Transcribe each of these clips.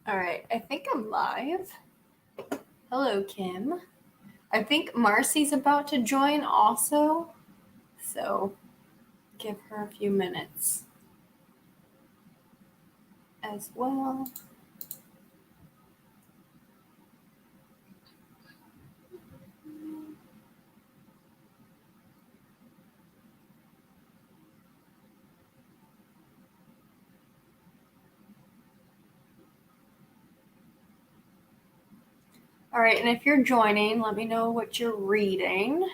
All right, I think I'm live. Hello, Kim. I think Marcy's about to join also, so give her a few minutes as well. All right, and if you're joining, let me know what you're reading.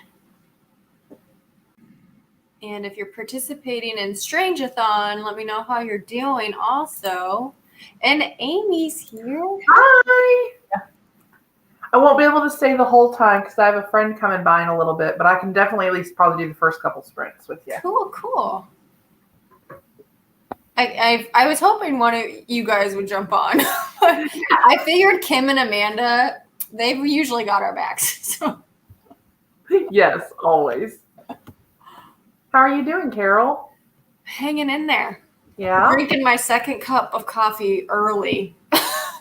And if you're participating in Strange-a-thon, let me know how you're doing also. And Amy's here. Hi! I won't be able to stay the whole time because I have a friend coming by in a little bit, but I can definitely at least probably do the first couple sprints with you. Cool. I was hoping one of you guys would jump on. I figured Kim and Amanda, they've usually got our backs. So. Yes, always. How are you doing, Carol? Hanging in there. Yeah? Drinking my second cup of coffee early.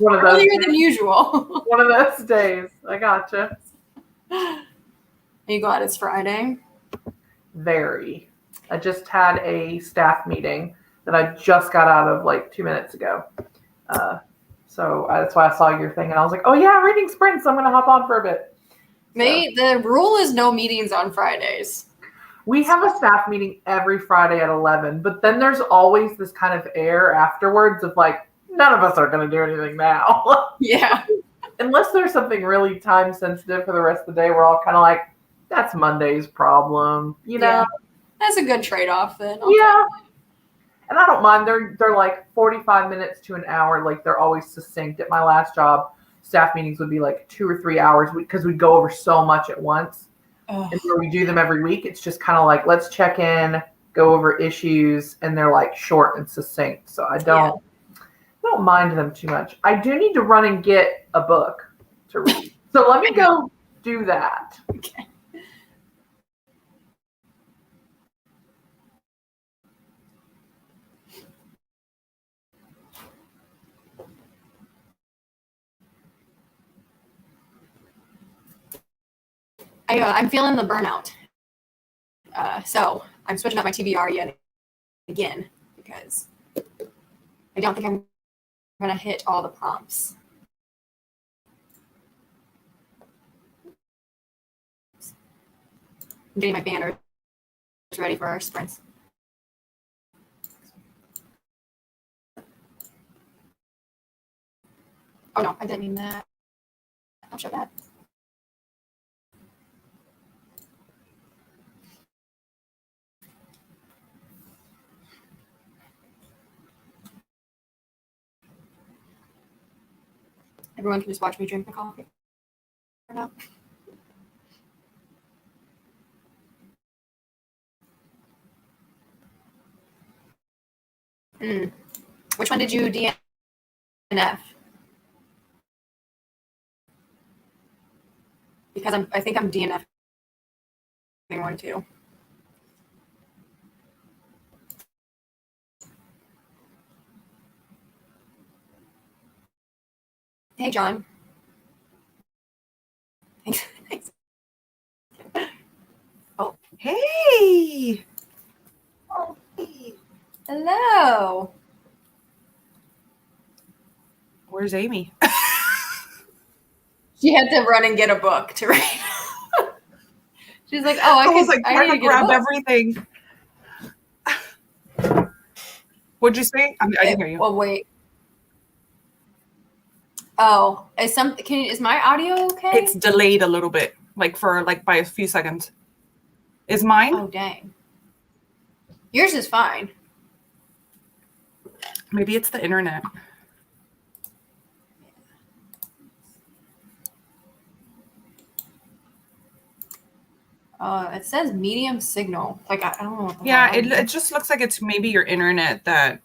One of those Earlier than usual. One of those days. I gotcha. Are you glad it's Friday? Very. I just had a staff meeting that I just got out of like 2 minutes ago. So that's why I saw your thing and I was like, oh yeah, reading sprints. I'm going to hop on for a bit. The rule is no meetings on Fridays. We have a staff meeting every Friday at 11, but then there's always this kind of air afterwards of like, none of us are going to do anything now. Yeah. Unless there's something really time sensitive for the rest of the day, we're all kind of like, that's Monday's problem, you know? Yeah. That's a good trade-off then. Yeah. And I don't mind. They're like 45 minutes to an hour. Like they're always succinct. At my last job, staff meetings would be like 2 or 3 hours because we'd go over so much at once. And where we do them every week, it's just kind of like, let's check in, go over issues, and they're like short and succinct. So I don't mind them too much. I do need to run and get a book to read. So let me go do that. Okay. I'm feeling the burnout. So I'm switching up my TBR yet again because I don't think I'm going to hit all the prompts. I'm getting my banners ready for our sprints. Oh no, I didn't mean that. I'll show that. Everyone can just watch me drink my coffee for now. Which one did you DNF? Because I think I'm DNF one too. Hey, John. Thanks. Oh, hey. Oh, hey. Hello. Where's Amy? She had to run and get a book to read. She's like, "Oh, I was like, I need to grab everything." What'd you say? I didn't hear you. Well, wait. Oh, is my audio okay? It's delayed a little bit, by a few seconds. Is mine? Oh, dang. Yours is fine. Maybe it's the internet. It says medium signal. Like I don't know what the hell it just looks like it's maybe your internet that.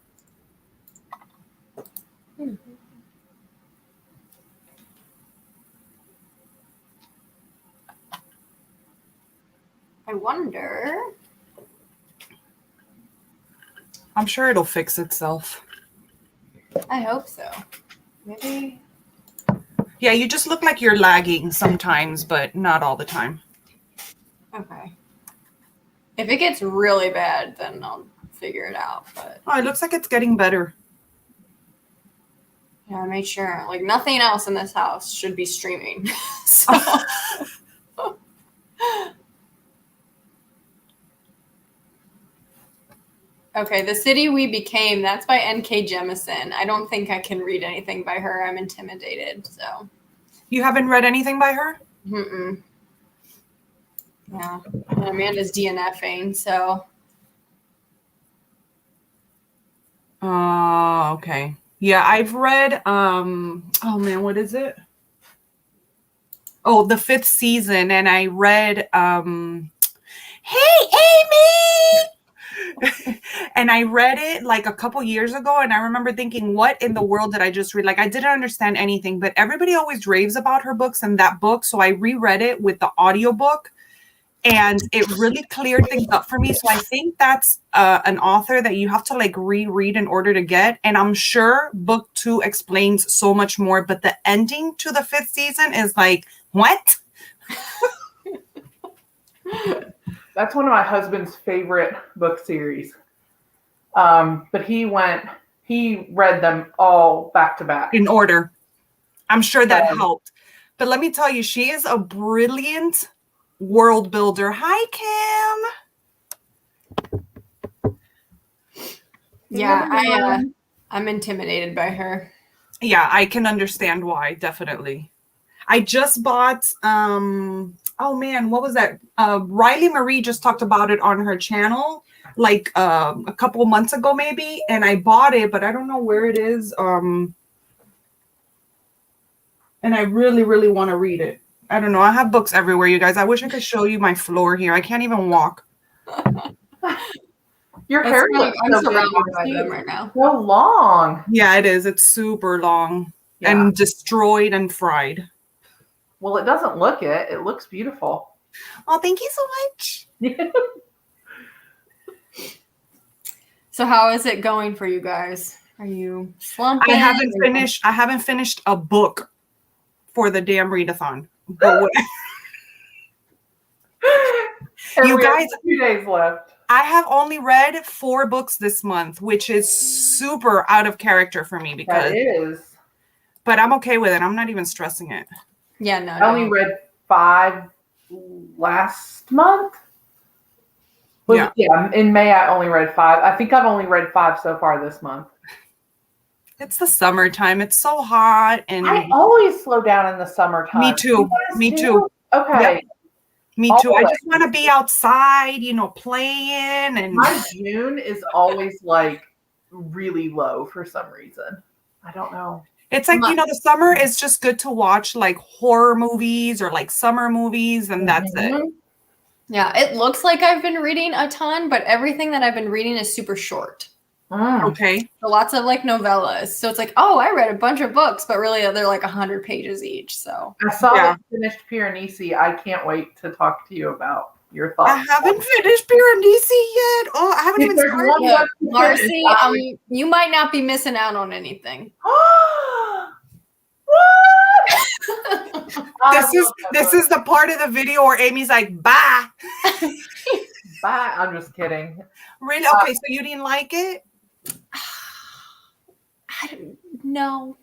I wonder. I'm sure it'll fix itself. I hope so. Maybe. Yeah, you just look like you're lagging sometimes, but not all the time. Okay. If it gets really bad, then I'll figure it out. But Oh, it looks like it's getting better. yeah, I made sure. Like nothing else in this house should be streaming. So. Okay, The City We Became, that's by N.K. Jemisin. I don't think I can read anything by her. I'm intimidated, so. You haven't read anything by her? Mm-mm. Yeah. And Amanda's DNFing, so. Okay. Yeah, I've read, oh man, what is it? Oh, the 5th season, and I read, Hey, Amy! And I read it like a couple years ago, and I remember thinking, what in the world did I just read? Like, I didn't understand anything, but everybody always raves about her books and that book, so I reread it with the audiobook, and it really cleared things up for me. So I think that's an author that you have to like reread in order to get, and I'm sure book 2 explains so much more, but the ending to the 5th season is like, what? That's one of my husband's favorite book series. But he read them all back to back. In order. I'm sure that helped. But let me tell you, she is a brilliant world builder. Hi, Kim. Yeah, I'm intimidated by her. Yeah, I can understand why, definitely. I just bought, oh man, what was that? Riley Marie just talked about it on her channel like a couple months ago maybe, and I bought it, but I don't know where it is. And I really, really want to read it. I don't know. I have books everywhere, you guys. I wish I could show you my floor here. I can't even walk. Your hair looks I'm surrounded by them right now. So long. Yeah, it is. It's super long and destroyed and fried. Well, it doesn't look it. It looks beautiful. Oh, thank you so much. So how is it going for you guys? Are you slumping? I haven't finished a book for the damn readathon. But you guys, 2 days left. I have only read 4 books this month, which is super out of character for me because that is. But I'm okay with it. I'm not even stressing it. Yeah, no. I only read 5 last month. Yeah, in May I only read 5. I think I've only read 5 so far this month. It's the summertime. It's so hot, and I always slow down in the summertime. Me too. Me too. Okay. Yep. Me too. I just want to be outside, playing. And my June is always like really low for some reason. I don't know. It's like, the summer is just good to watch like horror movies or like summer movies, and that's it. Yeah, it looks like I've been reading a ton, but everything that I've been reading is super short. Okay. So lots of like novellas. So it's like, oh, I read a bunch of books, but really they're like 100 pages each. So I saw that you finished Piranesi. I can't wait to talk to you about your thoughts. I haven't finished Piranesi yet. Oh, I haven't even started. Marcy, you might not be missing out on anything. This is the part of the video where Amy's like, bye. Bye. I'm just kidding. Really? Okay, so you didn't like it? I don't know.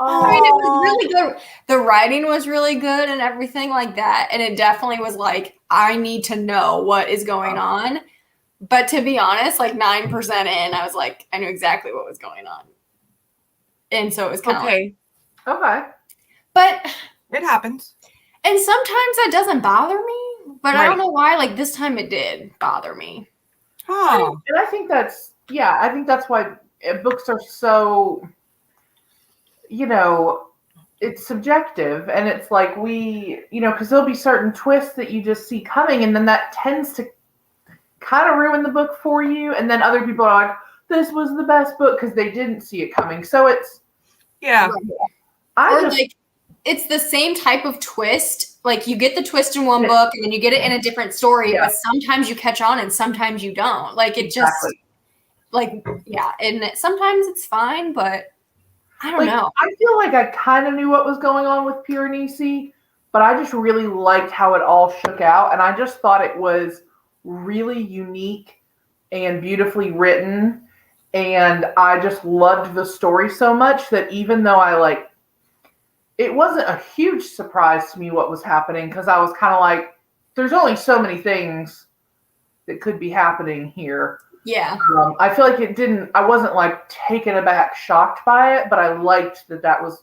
Oh. I mean, it was really good. The writing was really good and everything like that. And it definitely was like, I need to know what is going on. But to be honest, like 9% in, I was like, I knew exactly what was going on. And so it was kind of okay. But it happens. And sometimes that doesn't bother me, but I don't know why. Like this time it did bother me. Oh. And I think that's why books are so, it's subjective, and it's like because there'll be certain twists that you just see coming, and then that tends to kind of ruin the book for you. And then other people are like, this was the best book because they didn't see it coming. So it's, it's the same type of twist. Like you get the twist in one book and then you get it in a different story, but sometimes you catch on and sometimes you don't. Like it just and sometimes it's fine, but I don't know. I feel like I kind of knew what was going on with Piranesi, but I just really liked how it all shook out. And I just thought it was really unique and beautifully written. And I just loved the story so much that even though it wasn't a huge surprise to me what was happening, because I was kind of like, there's only so many things that could be happening here. Yeah. I feel like I wasn't like taken aback, shocked by it, but I liked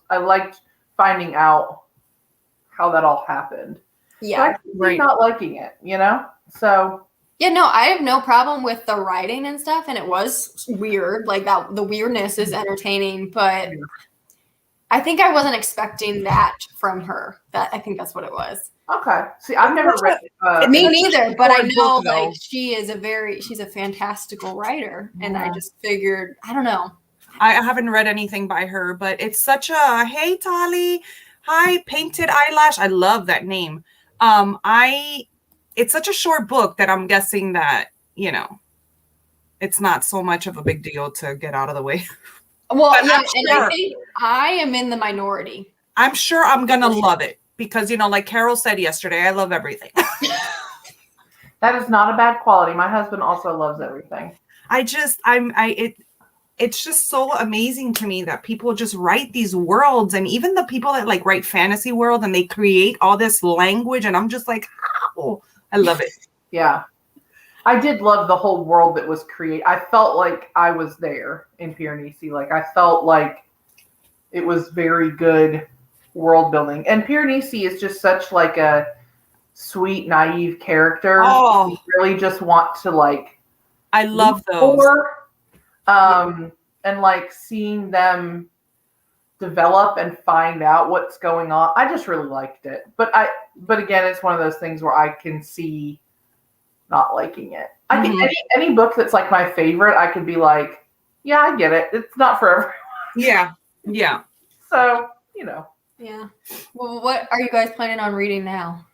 I liked finding out how that all happened. Yeah. So I not liking it, So yeah, no, I have no problem with the writing and stuff, and it was weird. Like that, the weirdness is entertaining, but I think I wasn't expecting that from her. I think that's what it was. Okay. See, I've never read me neither, but I know book, she's a fantastical writer, and I just figured, I don't know. I haven't read anything by her, but it's such a hey Tali, hi painted eyelash. I love that name. It's such a short book that I'm guessing that, it's not so much of a big deal to get out of the way. Well, yeah, and I think I am in the minority. I'm sure I'm gonna love it because like Carol said yesterday, I love everything. That is not a bad quality. My husband also loves everything. It's just so amazing to me that people just write these worlds, and even the people that like write fantasy world and they create all this language, and I'm just like, oh, I love it. Yeah. I did love the whole world that was created. I felt like I was there in Piranesi. Like I felt like it was very good world building. And Piranesi is just such like a sweet, naive character. Oh, you really just want to like. I love those. And like seeing them develop and find out what's going on. I just really liked it. But again, it's one of those things where I can see not liking it. I think any book that's like my favorite, I could be like, yeah, I get it. It's not for everyone. Yeah. Yeah. So, Yeah. Well, what are you guys planning on reading now?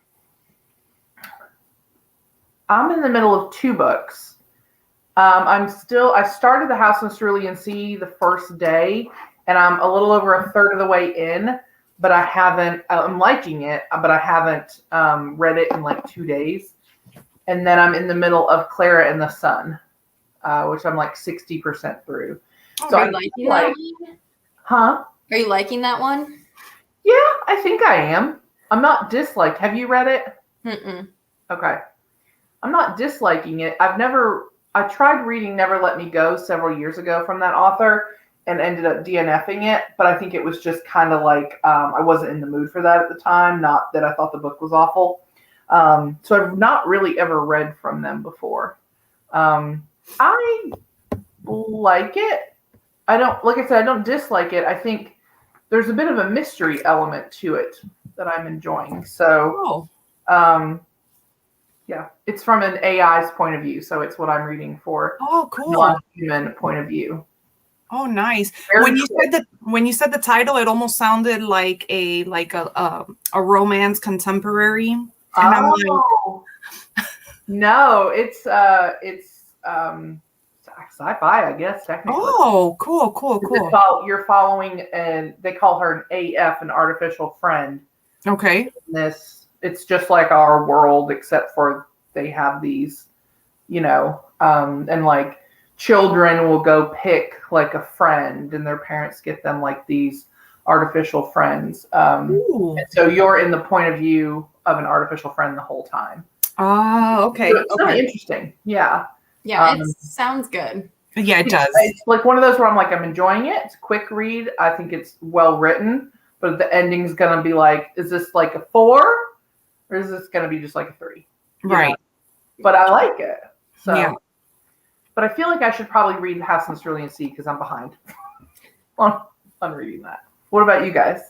I'm in the middle of 2 books. I started The House in Cerulean Sea the first day, and I'm a little over a third of the way in, but I'm liking it, but I haven't read it in like 2 days. And then I'm in the middle of Clara and the Sun, which I'm like 60% through. So are you liking that one? Huh? Are you liking that one? Yeah, I think I am. I'm not disliked. Have you read it? Mm-mm. Okay. I'm not disliking it. I tried reading Never Let Me Go several years ago from that author and ended up DNFing it, but I think it was just kind of like I wasn't in the mood for that at the time, not that I thought the book was awful. So I've not really ever read from them before. I like it. Like I said, I don't dislike it. I think there's a bit of a mystery element to it that I'm enjoying. So, yeah, it's from an AI's point of view. So it's what I'm reading for. Oh, cool. Non-human point of view. Oh, nice. Very When you said the title, it almost sounded like a romance contemporary. And I'm like, no, it's sci-fi, I guess, technically. Oh, cool. You're following, and they call her an AF, an artificial friend. Okay. It's just like our world, except for they have these, and like children will go pick like a friend, and their parents get them like these artificial friends. And so you're in the point of view of an artificial friend the whole time. Oh, okay. So it's really interesting. Yeah. Yeah, it sounds good. Yeah, it does. It's like one of those where I'm like, I'm enjoying it. It's a quick read. I think it's well written, but the ending's going to be like, is this like a 4 or is this going to be just like a 3? Right. But I like it. So, yeah. But I feel like I should probably read The House in the Cerulean Sea because I'm behind on reading that. What about you guys?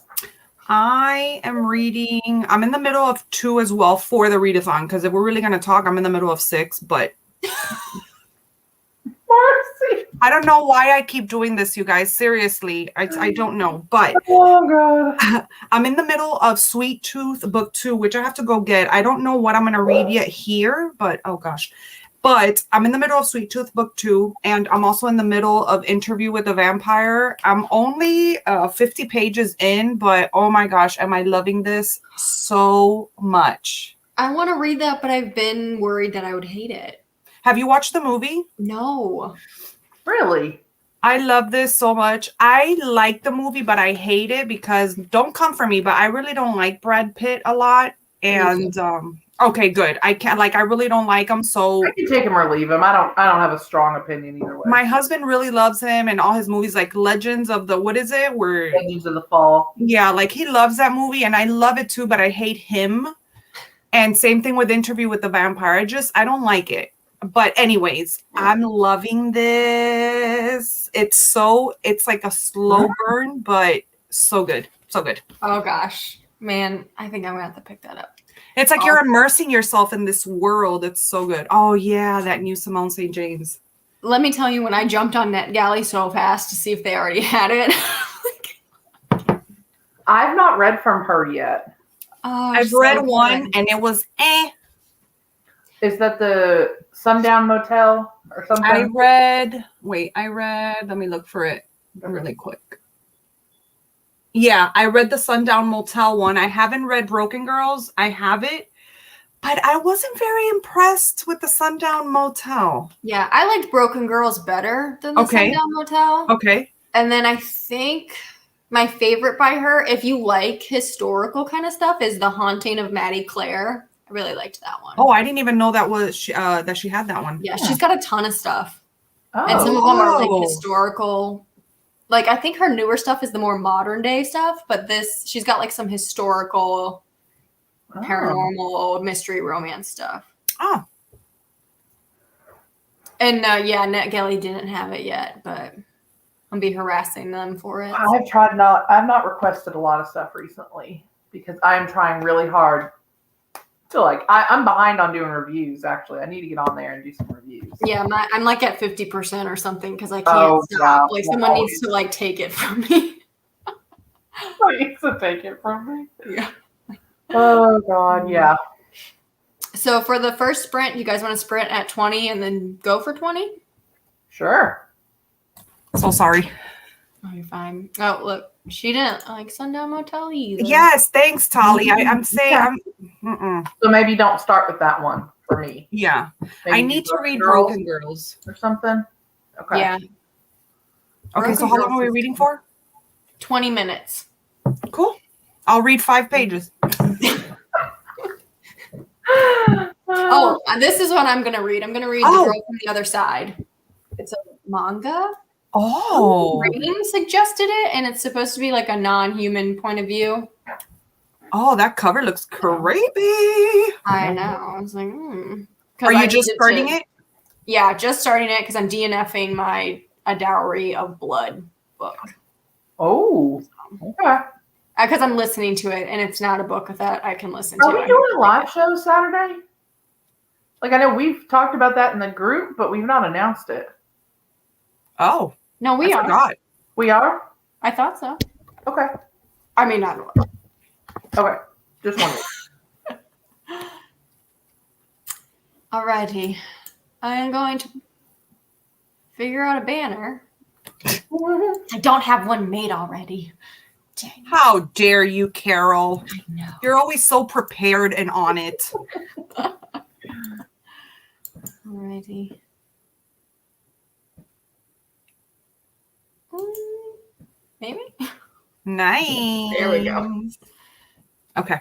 I'm in the middle of 2 as well for the readathon, because if we're really going to talk, I'm in the middle of 6, but Marcy. I don't know why I keep doing this, you guys. Seriously, I don't know, but oh god, I'm in the middle of Sweet Tooth book 2, which I have to go get. I don't know what I'm going to read yet here, but oh gosh. But I'm in the middle of Sweet Tooth Book 2, and I'm also in the middle of Interview with the Vampire. I'm only 50 pages in, but oh my gosh, am I loving this so much. I want to read that, but I've been worried that I would hate it. Have you watched the movie? No. Really? I love this so much. I like the movie, but I hate it because, don't come for me, but I really don't like Brad Pitt a lot. And okay, good. I can't, like, I really don't like him. So I can take him or leave him. I don't have a strong opinion either way. my husband really loves him and all his movies, like Legends of the, what is it? Where Legends of the Fall. Yeah, like he loves that movie and I love it too, but I hate him. And same thing with Interview with the Vampire. I don't like it. But anyways, I'm loving this. It's like a slow burn, but so good. So good. Oh gosh. Man, I think I'm gonna have to pick that up. It's like you're immersing yourself in this world. It's so good. Oh yeah, that new Simone St. James. Let me tell you, when I jumped on NetGalley so fast to see if they already had it. I've not read from her yet. Oh, I've read one and it was Is that the Sundown Motel or something? I read, let me look for it really quick. Yeah, I read the Sundown Motel one. I haven't read Broken Girls. I have it, but I wasn't very impressed with the Sundown Motel. Yeah, I liked Broken Girls better than the Sundown Motel. Okay. And then I think my favorite by her, if you like historical kind of stuff, is The Haunting of Maddie Clare. I really liked that one. Oh, I didn't even know that she had that one. Yeah, she's got a ton of stuff. Oh. And some of them are like historical. Like, I think her newer stuff is the more modern day stuff, but she's got like some historical, paranormal, mystery, romance stuff. Oh. And NetGalley didn't have it yet, but I'll be harassing them for it. I've not requested a lot of stuff recently because I'm trying really hard to I'm behind on doing reviews. Actually, I need to get on there and do some reviews. Yeah, I'm like at 50% or something because I can't stop. Like someone needs to like take it from me. Someone needs to take it from me. Yeah. Oh God, yeah. So for the first sprint, you guys want to sprint at 20 and then go for 20? Sure. So sorry. Oh, you're fine. Oh, look, she didn't like Sundown Motel either. Yes, thanks, Tolly. I'm saying So maybe don't start with that one for me. Yeah. Maybe I need to read Broken Girls or something. Okay. Yeah. Okay, so how long are we reading for? 20 minutes. Cool. I'll read 5 pages. Oh, this is what I'm going to read. I'm going to read The Girl from the Other Side. It's a manga. Oh. Rating suggested it, and it's supposed to be like a non-human point of view. Oh, that cover looks creepy. I know. I was like, Are you just starting it? Yeah, just starting it because I'm DNFing my A Dowry of Blood book. Oh, okay. Because I'm listening to it, and it's not a book that I can listen to. Are we doing a live show Saturday? Like, I know we've talked about that in the group, but we've not announced it. Oh. No, we are. Forgot. We are? I thought so. Okay. I mean, not. Okay. Just wondering. Alrighty. I am going to figure out a banner. I don't have one made already. Dang. How dare you, Carol? I know. You're always so prepared and on it. Alrighty. Maybe? Nice. There we go. Okay.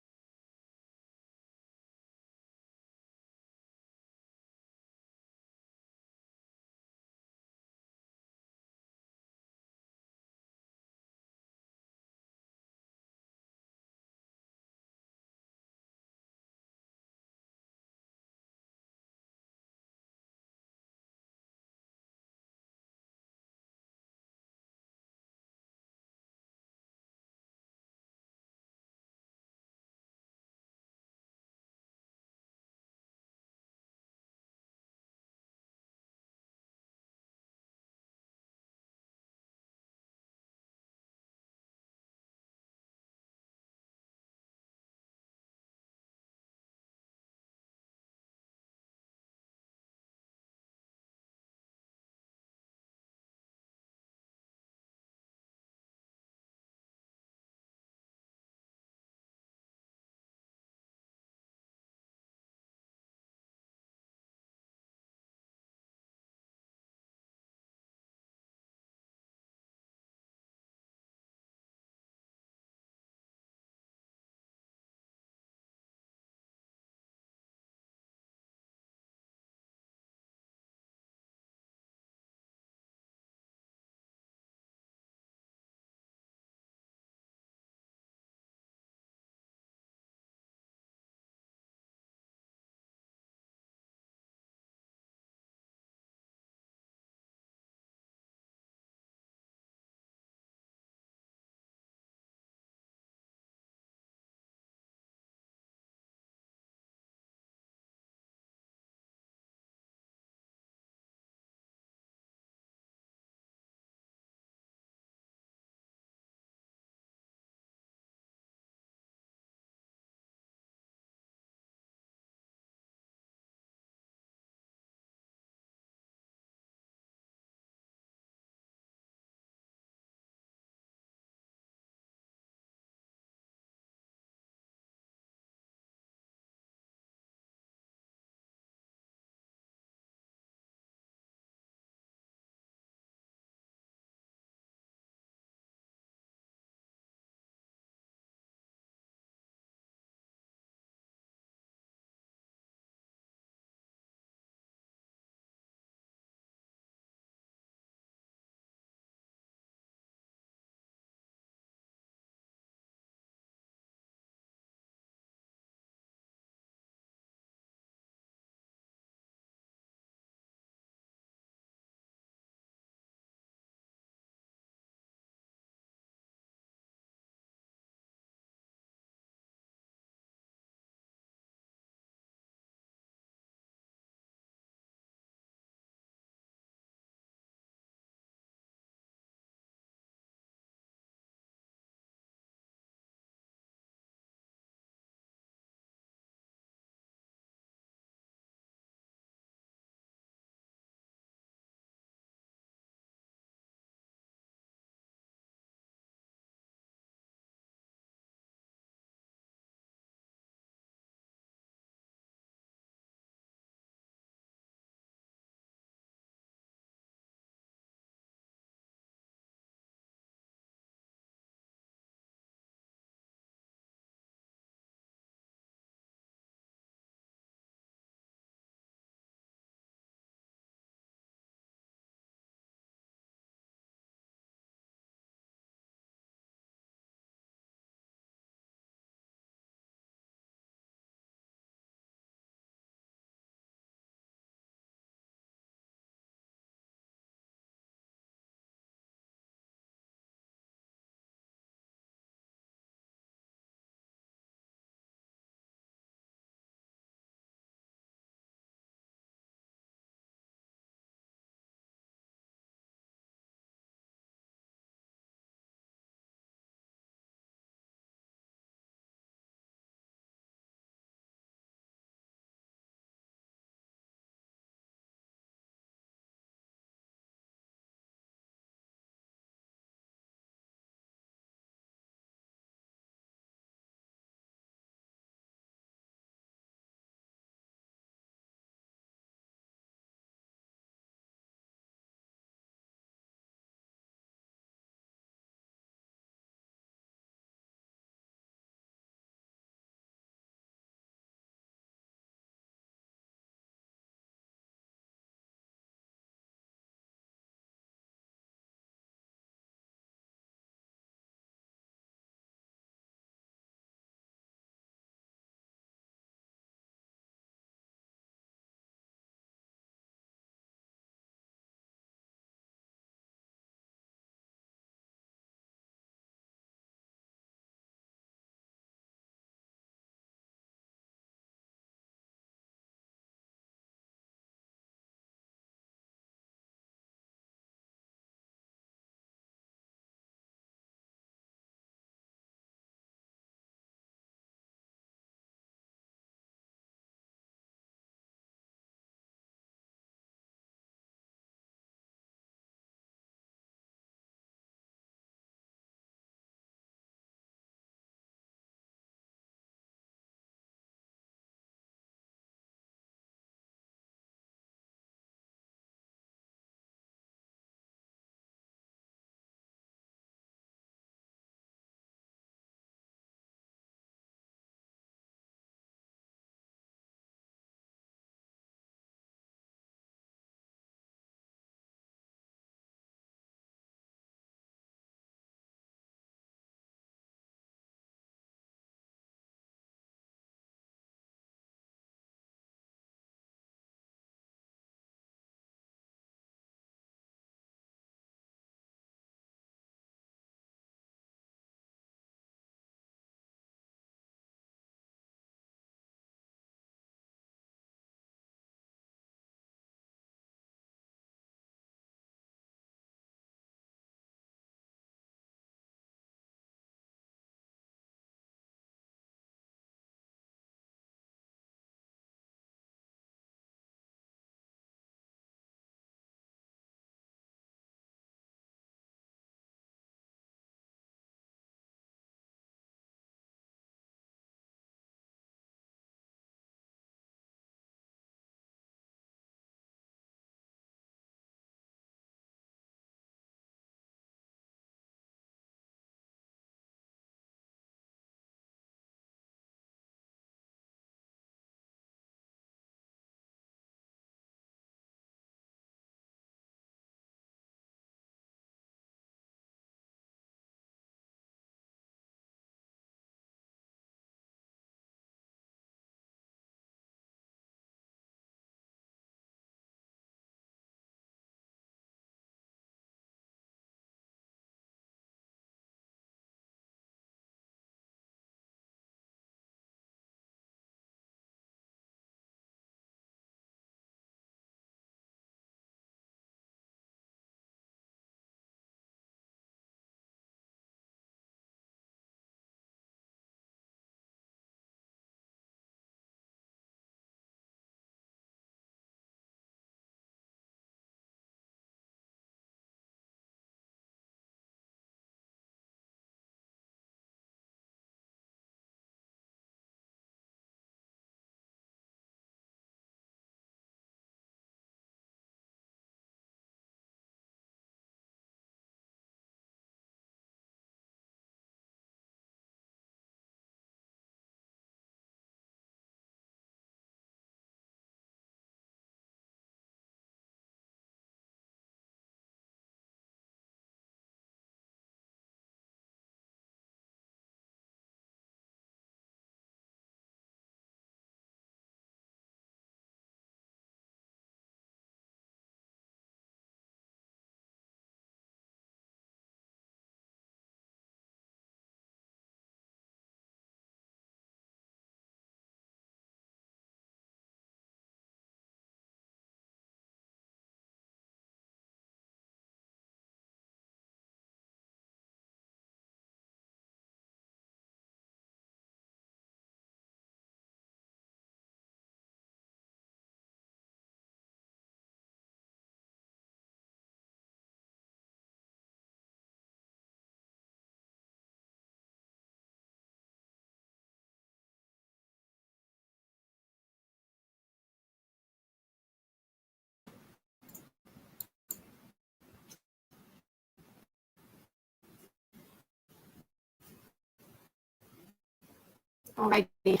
Alrighty.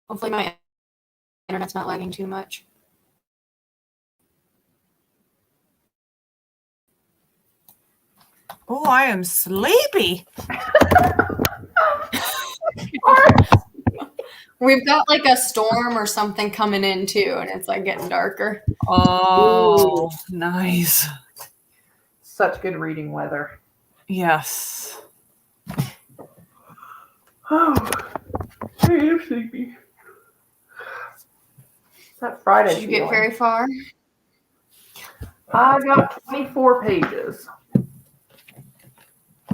Hopefully my internet's not lagging too much. Oh, I am sleepy. We've got like a storm or something coming in too, and it's like getting darker. Oh, nice. Such good reading weather. Yes. Oh, I am sleepy. It's that Friday. Did you get feeling. very far? I got 24 pages.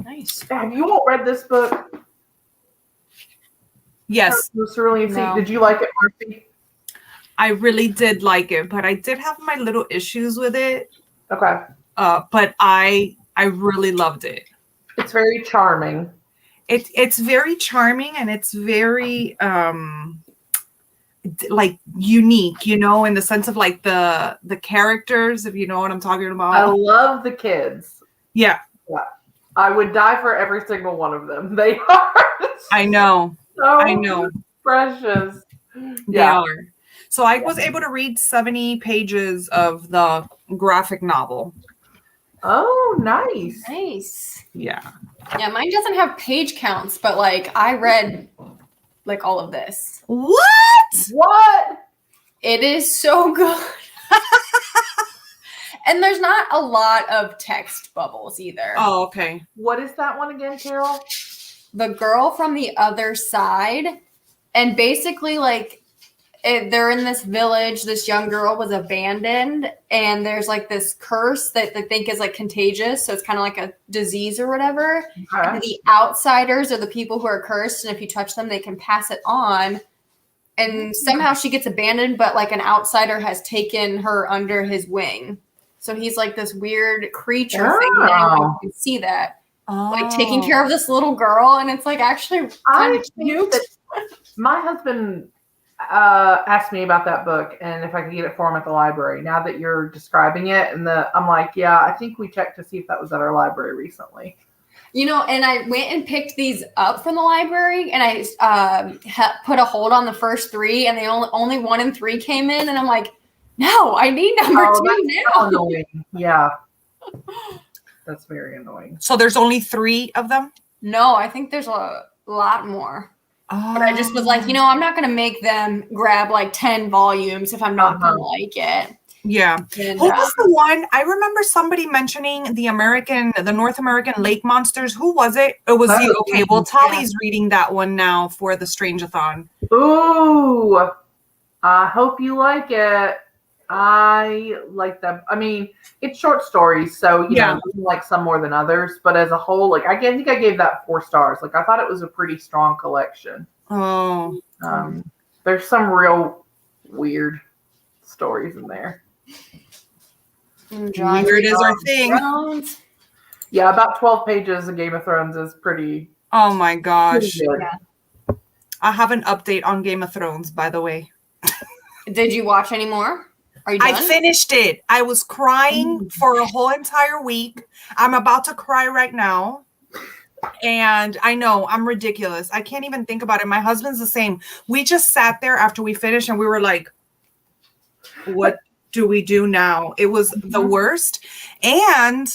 Nice. Have you all read this book? Yes, Cerulean Sea. No. Did you like it, Marcy? I really did like it, but I did have my little issues with it. Okay. But I really loved it. It's very charming. It's very charming, and it's very like unique, you know, in the sense of like the characters, if you know what I'm talking I about. love the kids. Yeah, I would die for every single one of them. They are I know. so I know. precious. They are. So I was able to read 70 pages of the graphic novel. Oh, nice. Nice. Yeah. Yeah, mine doesn't have page counts, but like I read like all of this. What? What? It is so good. And there's not a lot of text bubbles either. Oh, okay. What is that one again, Carol? The Girl from the Other Side. And basically, like, they're in this village. This young girl was abandoned, and there's like this curse that they think is like contagious. So it's kind of like a disease or whatever. Okay. And the outsiders are the people who are cursed, and if you touch them, they can pass it on. And somehow she gets abandoned, but like an outsider has taken her under his wing. So he's like this weird creature thing. And anyone can see that, like taking care of this little girl, and it's like actually kind of cute. My husband asked me about that book and if I could get it for him at the library. Now that you're describing it, and I'm like, yeah, I think we checked to see if that was at our library recently. You know, and I went and picked these up from the library, and I put a hold on the first 3, and they only 1 and 3 came in, and I'm like, no, I need number 2 now. Annoying. Yeah, that's very annoying. So there's only 3 of them? No, I think there's a lot more. But I just was like, you know, I'm not going to make them grab like 10 volumes if I'm not going to like it. Yeah. And, Who was the one? I remember somebody mentioning the North American lake monsters. Who was it? It was you. Okay, well, Tali's reading that one now for the Strange-a-thon. Ooh, I hope you like it. I like them. I mean, it's short stories, so you know, like some more than others. But as a whole, like I think I gave that 4 stars. Like I thought it was a pretty strong collection. Oh, there's some real weird stories in there. Weird is our thing. Thrones. Yeah, about 12 pages of Game of Thrones is pretty. Oh my gosh! Good. Yeah. I have an update on Game of Thrones, by the way. Did you watch any more? Are you done? I finished it. I was crying for a whole entire week. I'm about to cry right now. And I know I'm ridiculous. I can't even think about it. My husband's the same. We just sat there after we finished and we were like, what do we do now? It was the worst. And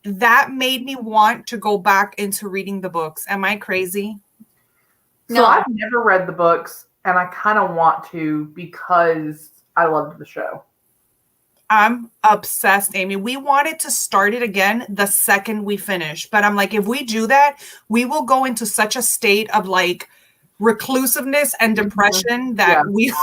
that made me want to go back into reading the books. Am I crazy? So I've never read the books, and I kind of want to because I loved the show. I'm obsessed, Amy. We wanted to start it again the second we finish. But I'm like, if we do that, we will go into such a state of like reclusiveness and depression that we...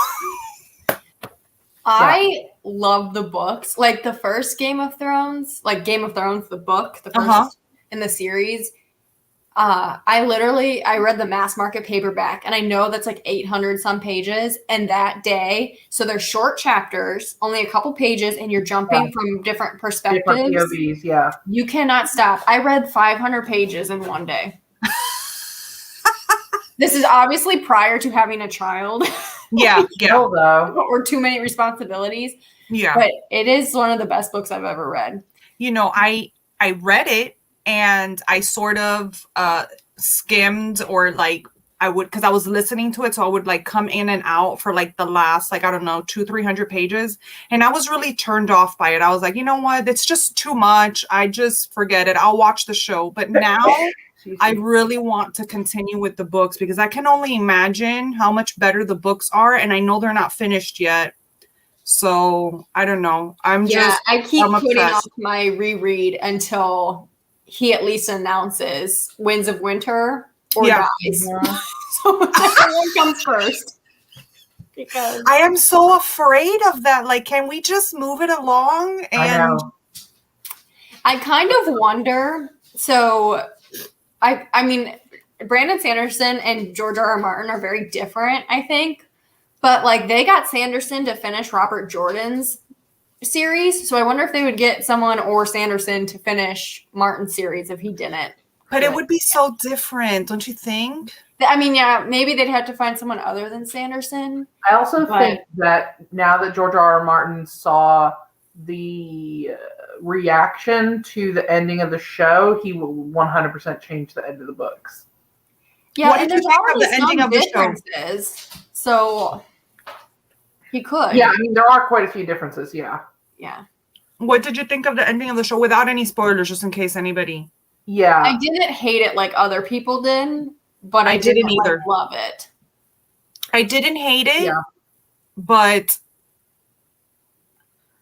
I love the books. Like the first Game of Thrones, like Game of Thrones, the book, the first in the series. I read the mass market paperback, and I know that's like 800 some pages. And that day, so they're short chapters, only a couple pages, and you're jumping from different perspectives. Different POVs, yeah. You cannot stop. I read 500 pages in one day. This is obviously prior to having a child. Yeah. Or too many responsibilities. Yeah. But it is one of the best books I've ever read. You know, I read it and I sort of skimmed or like because I was listening to it, so I would like come in and out for like the last, like, I don't know, 200-300 pages, and I was really turned off by it. I was like, you know what, it's just too much. I just forget it. I'll watch the show. But now I really want to continue with the books, because I can only imagine how much better the books are, and I know they're not finished yet. So I don't know. I keep I'm putting obsessed. off my reread until he at least announces Winds of Winter or Yeah. dies. Yeah. So whichever one comes first. Because I am so afraid of that. Like, can we just move it along? I And know. I kind of wonder. So, I mean, Brandon Sanderson and George R. R. Martin are very different, I think. But like, they got Sanderson to finish Robert Jordan's series, so I wonder if they would get someone or Sanderson to finish Martin's series if he didn't. But it would be so different, don't you think? I mean, yeah, maybe they'd have to find someone other than Sanderson. I also But- think that now that George R. R. Martin saw the reaction to the ending of the show, he will 100% change the end of the books. Yeah, What and did you there's think of already the ending some of the show? differences. So he could. Yeah, I mean, there are quite a few differences, yeah. Yeah. What did you think of the ending of the show without any spoilers, just in case anybody? Yeah. I didn't hate it like other people did, but I didn't didn't either. like, love it. I didn't hate it, Yeah. but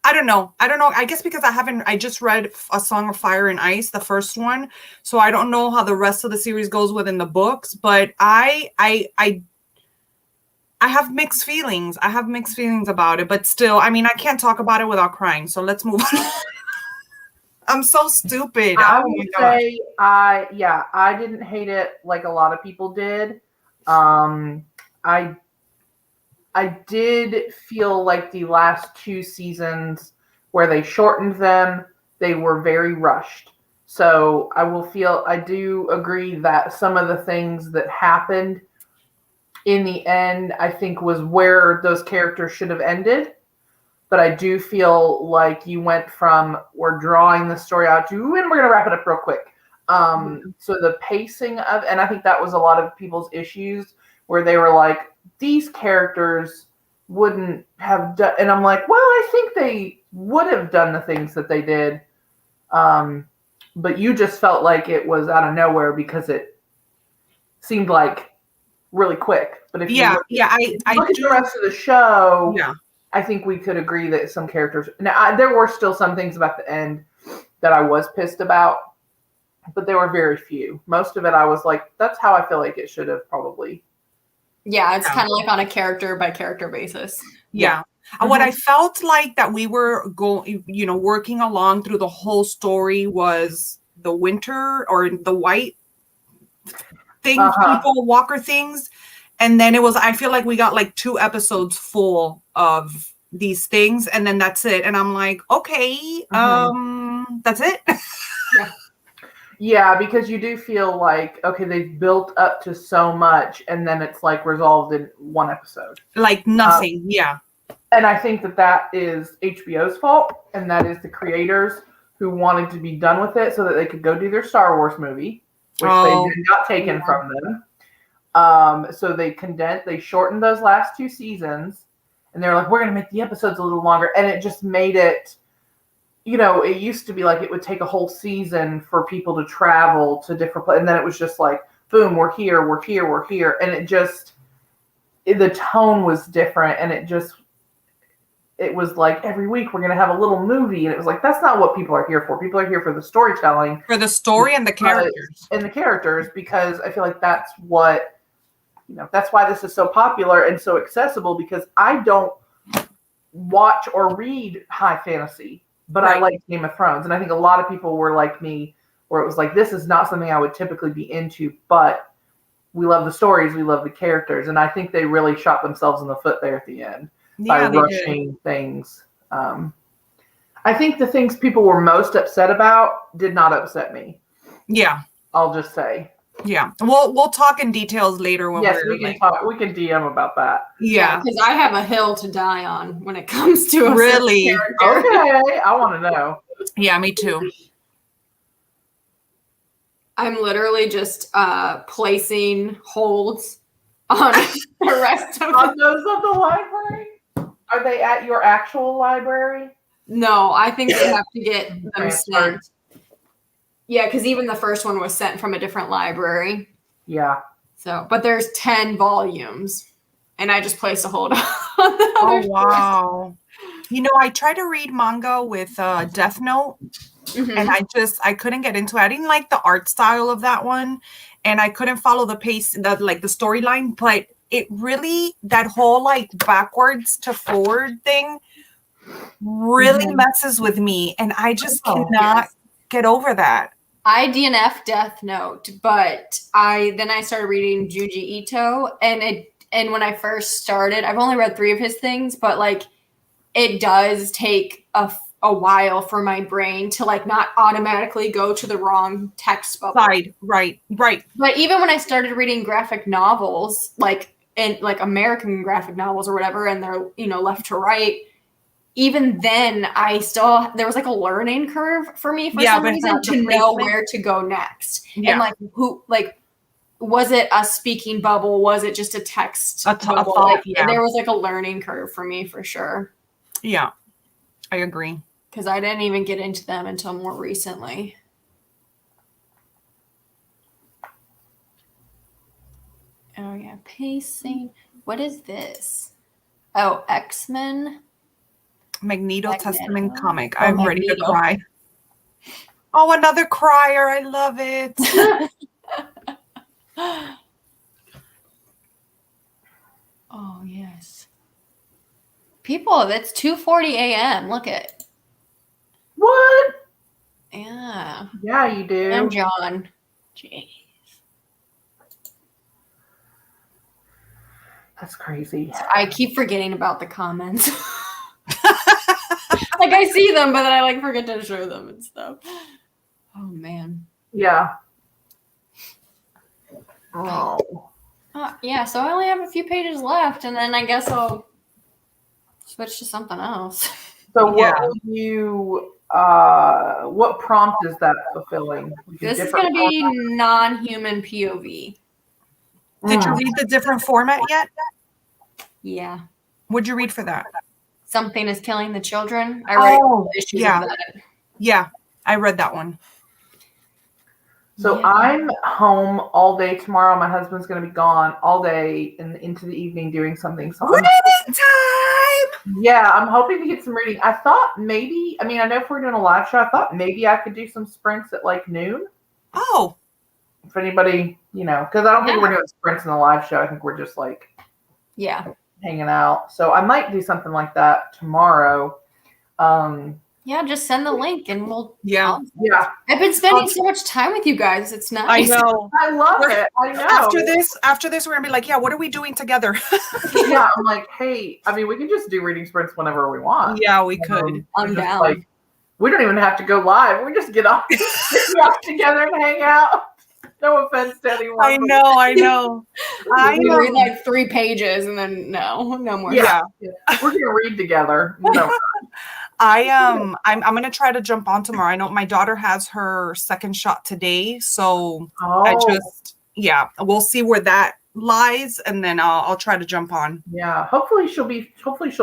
I don't know. I guess because I just read A Song of Fire and Ice, the first one. So I don't know how the rest of the series goes within the books, but I have mixed feelings. I have mixed feelings about it, but still, I mean, I can't talk about it without crying. So let's move on. I'm so stupid. I Oh my would gosh. say I didn't hate it like a lot of people did. I did feel like the last two seasons where they shortened them, they were very rushed. So I do agree that some of the things that happened in the end, I think was where those characters should have ended. But I do feel like you went from we're drawing the story out to, and we're going to wrap it up real quick. So the pacing of, and I think that was a lot of people's issues where they were like, these characters wouldn't have done, and I'm like, well, I think they would have done the things that they did. But you just felt like it was out of nowhere because it seemed like really quick. But if you look at the rest of the show, yeah. I think we could agree that some characters. Now, there were still some things about the end that I was pissed about, but there were very few. Most of it, I was like, that's how I feel like it should have probably. Yeah, it's kind of like on a character by character basis. Yeah. Mm-hmm. What I felt like that we were working along through the whole story was the winter or the white thing, people, walker things. And then I feel like we got like 2 episodes full of these things, and then that's it. And I'm like, okay, that's it. Yeah, because you do feel like, okay, they've built up to so much, and then it's like resolved in 1 episode. Like nothing, yeah. And I think that is HBO's fault, and that is the creators who wanted to be done with it so that they could go do their Star Wars movie, which they did not taken from them. So they shortened those last 2 seasons, and they're like, we're going to make the episodes a little longer, and it just made it. It used to be like it would take a whole season for people to travel to different places. And then it was just like, boom, we're here. And the tone was different. And it was like every week we're going to have a little movie. And it was like, that's not what people are here for. People are here for the storytelling. For the story and the characters. Because I feel like that's what, that's why this is so popular and so accessible, because I don't watch or read high fantasy. But I like Game of Thrones. And I think a lot of people were like me, where it was like, this is not something I would typically be into, but we love the stories, we love the characters. And I think they really shot themselves in the foot there at the end by rushing things. I think the things people were most upset about did not upset me. Yeah. I'll just say. Yeah. We'll talk in details later when we can talk. We can DM about that. Yeah. Because I have a hill to die on when it comes to a really. Okay. I want to know. Yeah, me too. I'm literally just placing holds on the rest of Are it. those of the library? Are they at your actual library? No, I think they have to get them Transferred. sent. Yeah, because even the first one was sent from a different library. Yeah. So, but there's 10 volumes, and I just placed a hold on the Oh other wow. You know, I tried to read manga with Death Note, Mhm. and I couldn't get into it. I didn't like the art style of that one, and I couldn't follow the pace, the storyline. But it really, that whole like backwards to forward thing really Mhm. messes with me, and I just Oh, cannot get over that. I DNF Death Note, but I started reading Junji Ito, and when I first started, I've only read 3 of his things, but like it does take a while for my brain to like not automatically go to the wrong text bubble. Right. But even when I started reading graphic novels, like American graphic novels or whatever, and they're left to right, even then there was like a learning curve for me for some but reason the to know placement. where to go next. Yeah. And was it a speaking bubble? Was it just a text bubble? thought, yeah. There was like a learning curve for me for sure. Yeah, I agree. Because I didn't even get into them until more recently. Oh yeah, pacing. What is this? Oh, X-Men. Magneto Testament comic. Oh, I'm ready to Magneto. cry. Oh, another crier. I love it. Oh yes. People, it's 2:40 a.m. Look at. What? Yeah. Yeah, you do. And John. Jeez. That's crazy. I keep forgetting about the comments. Like I see them, but then I like forget to show them and stuff. Oh man. Yeah. Oh. Yeah, so I only have a few pages left, and then I guess I'll switch to something else. So what Yeah. will you what prompt is that fulfilling? This is going to be non-human POV. Did you read the different format yet? Yeah. What'd you read for that? Something is killing the children. I read issues yeah. of that. Yeah, I read that one. So Yeah. I'm home all day tomorrow. My husband's going to be gone all day and into the evening doing something. So Reading time! yeah, I'm hoping to get some reading. I thought maybe, I know if we're doing a live show, I thought maybe I could do some sprints at like noon. Oh. If anybody, because I don't think we're doing sprints in the live show. I think we're just like hanging out. So I might do something like that tomorrow. Yeah, just send the link and we'll. Yeah. I've been spending so much time with you guys. It's nice. I know. I love it. I know. After this, we're gonna be like, yeah, what are we doing together? Yeah, I'm like, hey, we can just do reading sprints whenever we want. Yeah, we could. I'm down. Like, we don't even have to go live. We just get off together and hang out. No offense to anyone. I know. We read like 3 pages and then no more. Yeah. We're gonna read together. No. I'm gonna try to jump on tomorrow. I know my daughter has her second shot today, so we'll see where that lies, and then I'll try to jump on. Yeah, hopefully she'll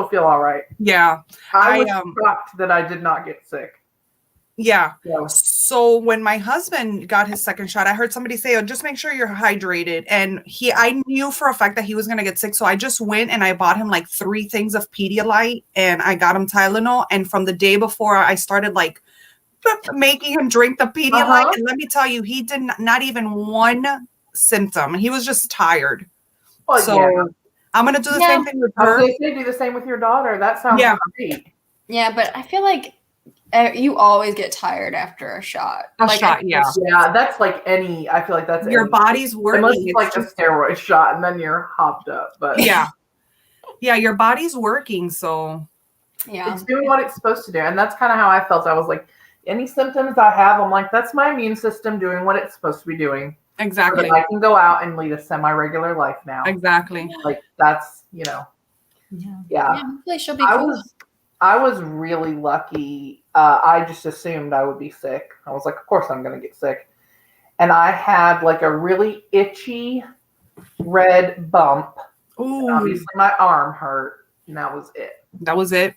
feel all right. Yeah, I was shocked that I did not get sick. Yeah. So when my husband got his second shot, I heard somebody say, "Oh, just make sure you're hydrated." And I knew for a fact that he was going to get sick. So I just went and I bought him like 3 things of Pedialyte and I got him Tylenol. And from the day before, I started like making him drink the Pedialyte. And let me tell you, he did not even one symptom. He was just tired. Well, so I'm going to do the same thing with her. I was going to say, do the same with your daughter. That sounds great. Yeah, but I feel like you always get tired after a shot. Yeah, that's like any. I feel like that's your body's working. Unless it's like a steroid shot, and then you're hopped up. But yeah, your body's working. So it's doing what it's supposed to do, and that's kind of how I felt. I was like, any symptoms I have, I'm like, that's my immune system doing what it's supposed to be doing. Exactly. So I can go out and lead a semi-regular life now. Exactly. Like that's Yeah. Hopefully she'll be cool. I was really lucky. I just assumed I would be sick. I was like, of course I'm going to get sick. And I had like a really itchy red bump. Ooh, Obviously, my arm hurt, and that was it. that was it.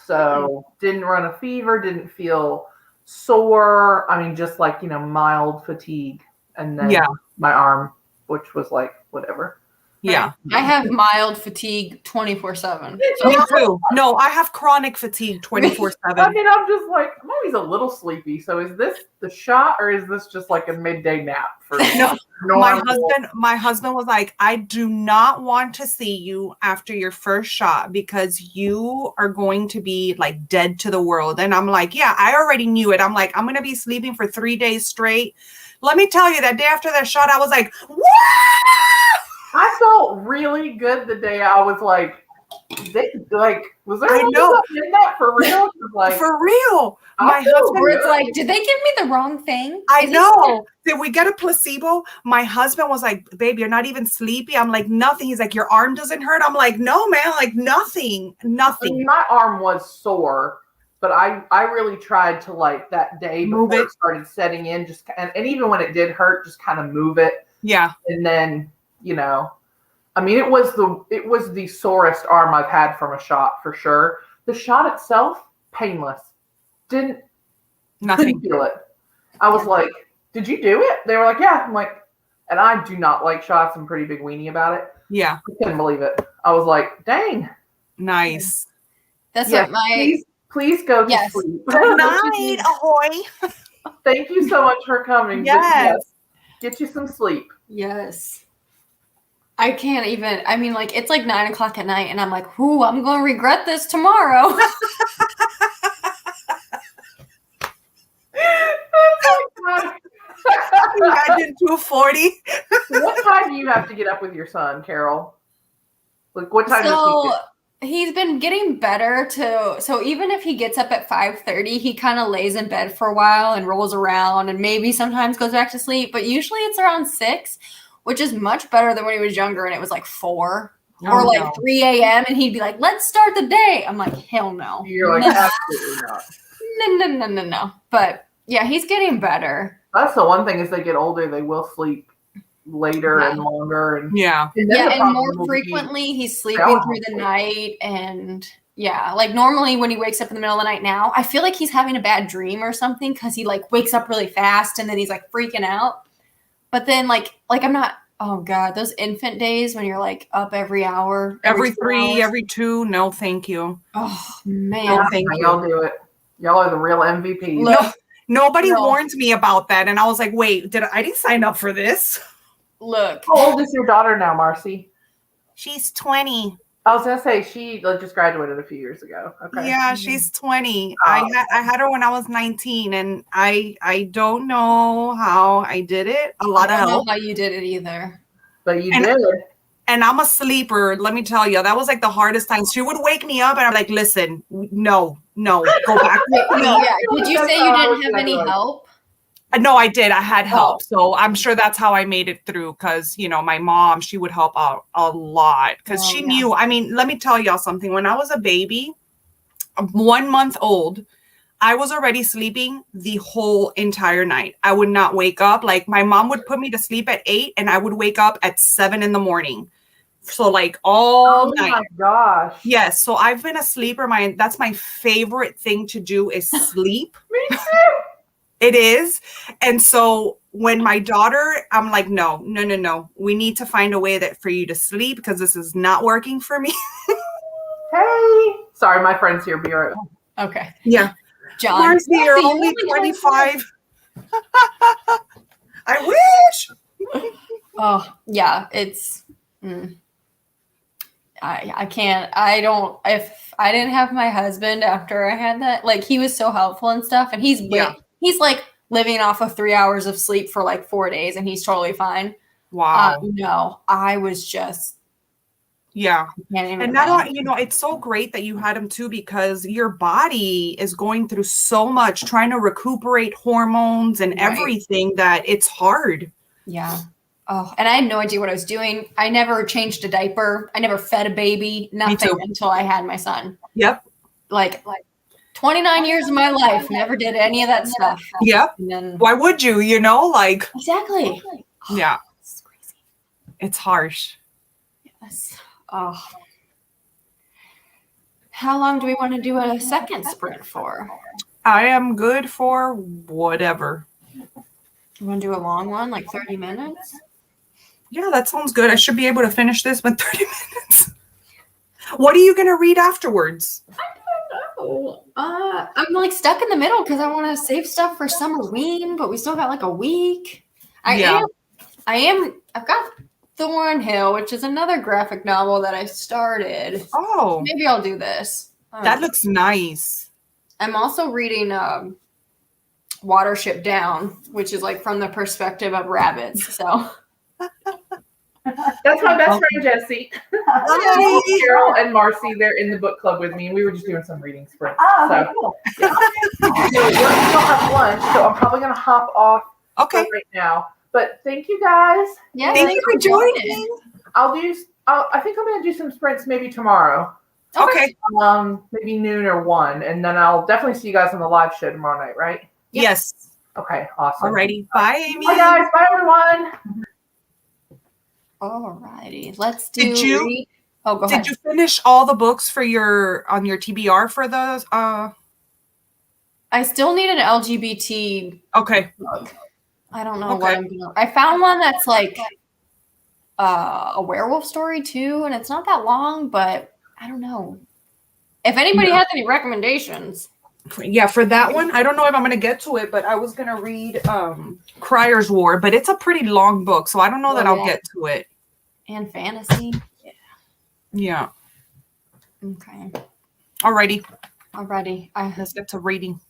So didn't run a fever, didn't feel sore. I mean, just like, mild fatigue. And then my arm, which was like, whatever. Yeah. I have mild fatigue 24/7. Me too. No, I have chronic fatigue 24/7. I mean, I'm just like, I'm always a little sleepy. So is this the shot or is this just like a midday nap for me? No, my husband was like, I do not want to see you after your first shot because you are going to be like dead to the world. And I'm like, yeah, I already knew it. I'm like, I'm going to be sleeping for 3 days straight. Let me tell you, that day after that shot, I was like, what? I felt really good the day I was like, was there I know in that for real? Like, for real. My husband was like, did they give me the wrong thing? I know. Did we get a placebo? My husband was like, babe, you're not even sleepy. I'm like, nothing. He's like, your arm doesn't hurt. I'm like, no, man, like nothing. I mean, my arm was sore, but I really tried to like that day Move before it. it started setting in, just and even when it did hurt, just kind of move it. Yeah. And then, I mean, it was the sorest arm I've had from a shot for sure. The shot itself, painless. Couldn't feel it. I was like, did you do it? They were like, yeah. I'm like, and I do not like shots. I'm pretty big weenie about it. Yeah. I couldn't believe it. I was like, dang. Nice. That's what my please go to sleep. Good night, ahoy. Thank you so much for coming. Yes. Get you some sleep. Yes. I can't even, I mean, like, it's like 9:00 at night, and I'm like, ooh, I'm going to regret this tomorrow. Imagine 2:40. What time do you have to get up with your son, Carol? Like, what time does he get? He's been getting better so even if he gets up at 5:30, he kind of lays in bed for a while and rolls around and maybe sometimes goes back to sleep, but usually it's around 6, which is much better than when he was younger and it was like 4 or like 3 a.m. and he'd be like, let's start the day. I'm like, hell no. You're like, absolutely not. No. But yeah, he's getting better. That's the one thing, as they get older, they will sleep later and longer. And and more frequently he's sleeping through the night. And like normally when he wakes up in the middle of the night now, I feel like he's having a bad dream or something because he like wakes up really fast and then he's like freaking out. But then like I'm not, oh God, those infant days when you're like up every hour. Every 3, every 2. No, thank you. Oh man. No, thank you. Y'all do it. Y'all are the real MVPs. Look, nobody warned me about that. And I was like, wait, I didn't sign up for this. Look. How old is your daughter now, Marcy? She's 20. I was going to say, she just graduated a few years ago. Okay. Yeah, she's 20. I had her when I was 19, and I don't know how I did it. A lot of help. I don't know how you did it either. But you did. And I'm a sleeper. Let me tell you, that was like the hardest time. She would wake me up, and I'm like, listen, no, go back. Did you say you didn't have any help? No, I did. I had help. So I'm sure that's how I made it through because, my mom, she would help out a lot because she knew. I mean, let me tell y'all something. When I was a baby, 1 month old, I was already sleeping the whole entire night. I would not wake up. Like my mom would put me to sleep at 8 and I would wake up at 7 a.m. So like all night. Oh my gosh. Yes. So I've been a sleeper. That's my favorite thing to do is sleep. Me too. It is. And so when my daughter, I'm like, no. We need to find a way for you to sleep because this is not working for me. Hey. Sorry, my friend's here. Be right back. Okay. Yeah. John. Marcy, you're only 25. I wish. Oh, yeah. It's... I can't. If I didn't have my husband after I had that, like he was so helpful and stuff. And he's like living off of 3 hours of sleep for like 4 days and he's totally fine. Wow. No, I was just. Yeah. And now, it's so great that you had him too, because your body is going through so much trying to recuperate hormones and everything that it's hard. Yeah. Oh, and I had no idea what I was doing. I never changed a diaper. I never fed a baby, nothing until I had my son. Yep. Like 29 years of my life, never did any of that stuff. Yep. Why would you, Like. Exactly. Yeah. It's crazy. It's harsh. Yes. Oh. How long do we want to do a second sprint for? I am good for whatever. You want to do a long one, like 30 minutes? Yeah, that sounds good. I should be able to finish this in 30 minutes. What are you going to read afterwards? Oh, I'm like stuck in the middle because I want to save stuff for Summerween, but we still got like a week. I've got Thornhill, which is another graphic novel that I started. Oh, Maybe I'll do this. that looks nice. I'm also reading Watership Down, which is like from the perspective of rabbits. So That's my best friend Jessie. Hi. Carol and Marcy, they're in the book club with me, and we were just doing some reading sprints. Oh, So, okay, cool. yeah. We're still have lunch, so I'm probably gonna hop off Okay. right now. But thank you guys. yeah, Thank you for joining. I think I'm gonna do some sprints maybe tomorrow. Okay. Maybe noon or 1, and then I'll definitely see you guys on the live show tomorrow night, right? Yes. Okay, awesome. Alrighty. Bye, Amy. Bye guys. Bye everyone. Alrighty, let's do. Did you- Oh, go ahead. Did you finish all the books for your TBR for those? I still need an LGBT Okay. book. I don't know Okay. what I'm gonna. I found one that's like a werewolf story too, and it's not that long, but I don't know. If anybody has any recommendations, Yeah, for that one, I don't know if I'm gonna get to it, but I was gonna read Crier's War, but it's a pretty long book, so I don't know that I'll get to it. and fantasy. Yeah. Okay. Alrighty. Alrighty. Let's get to reading.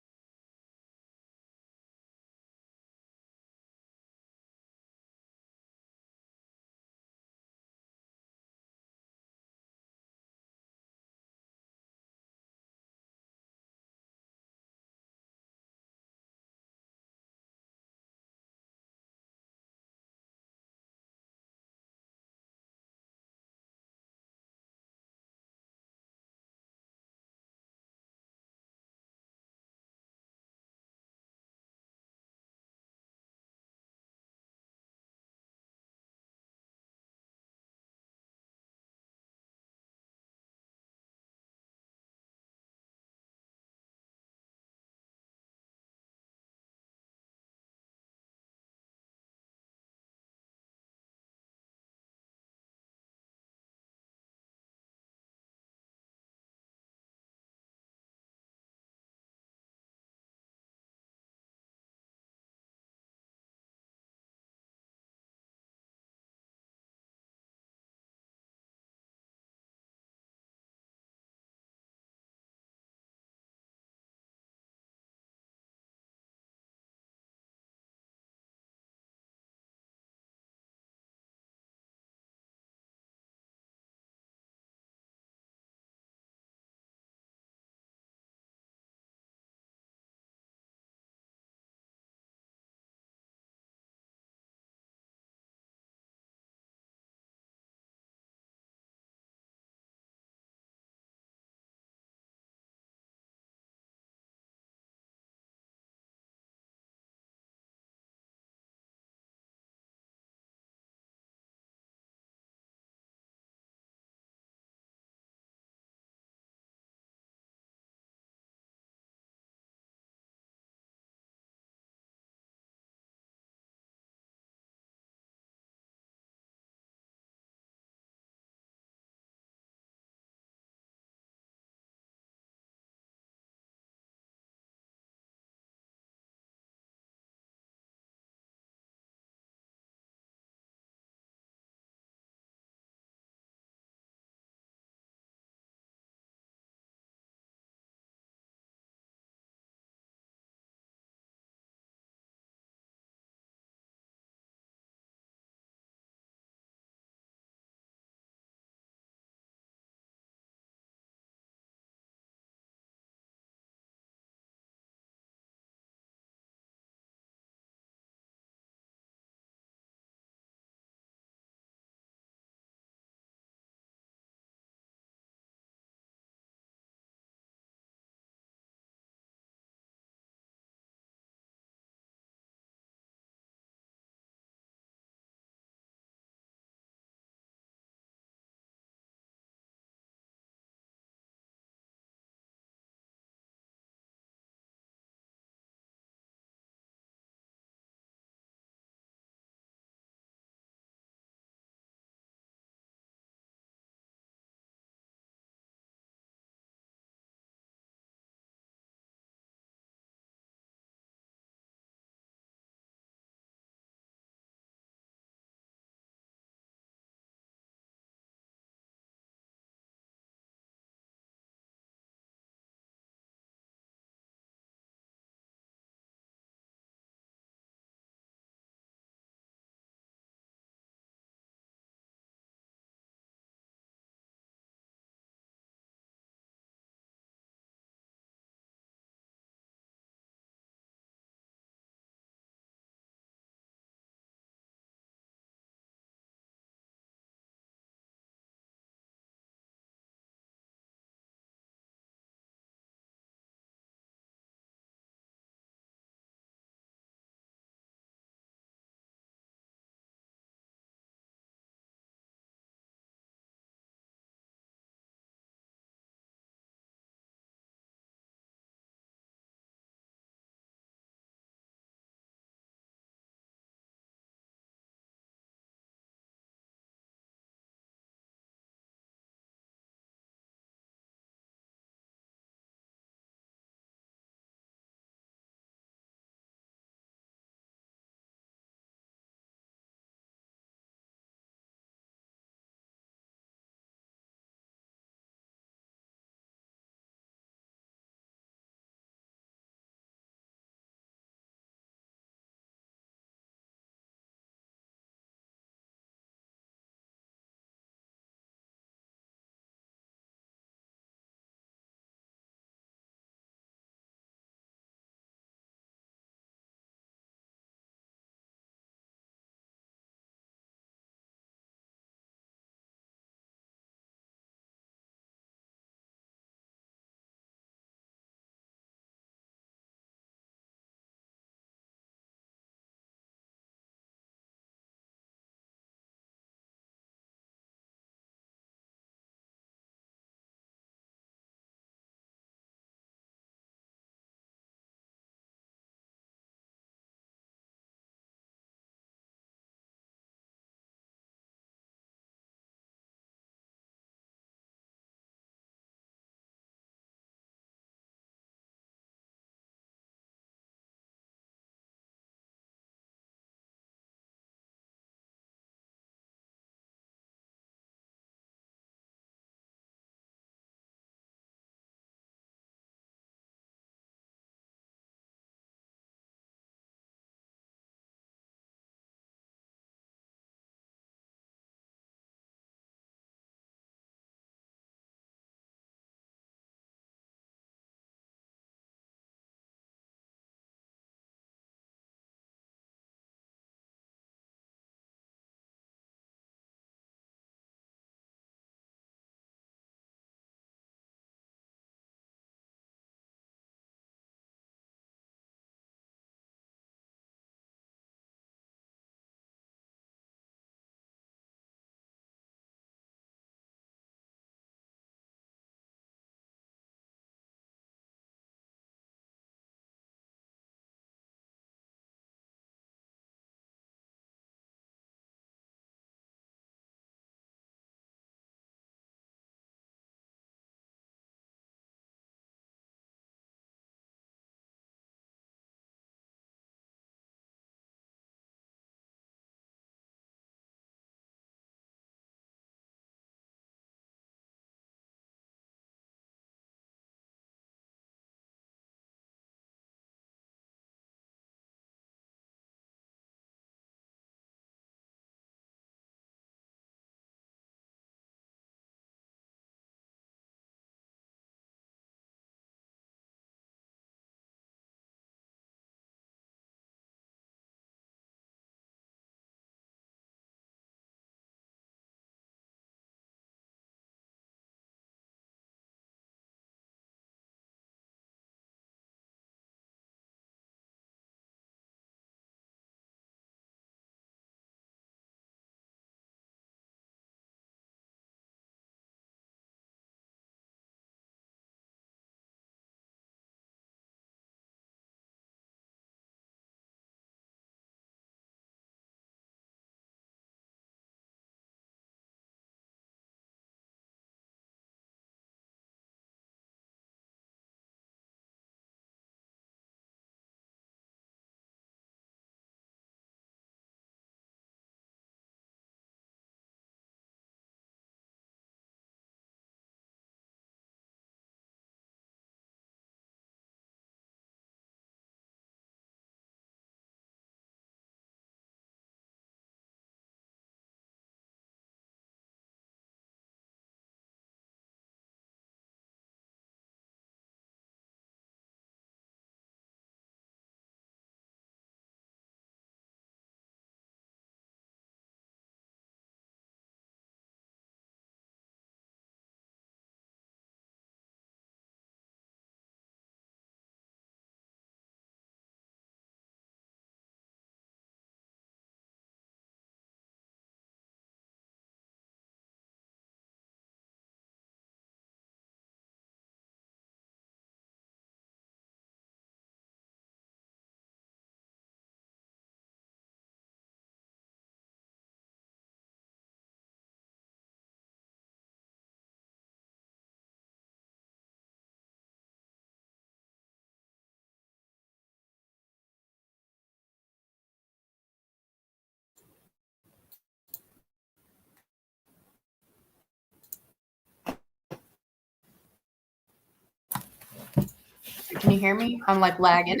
Can you hear me? I'm like lagging.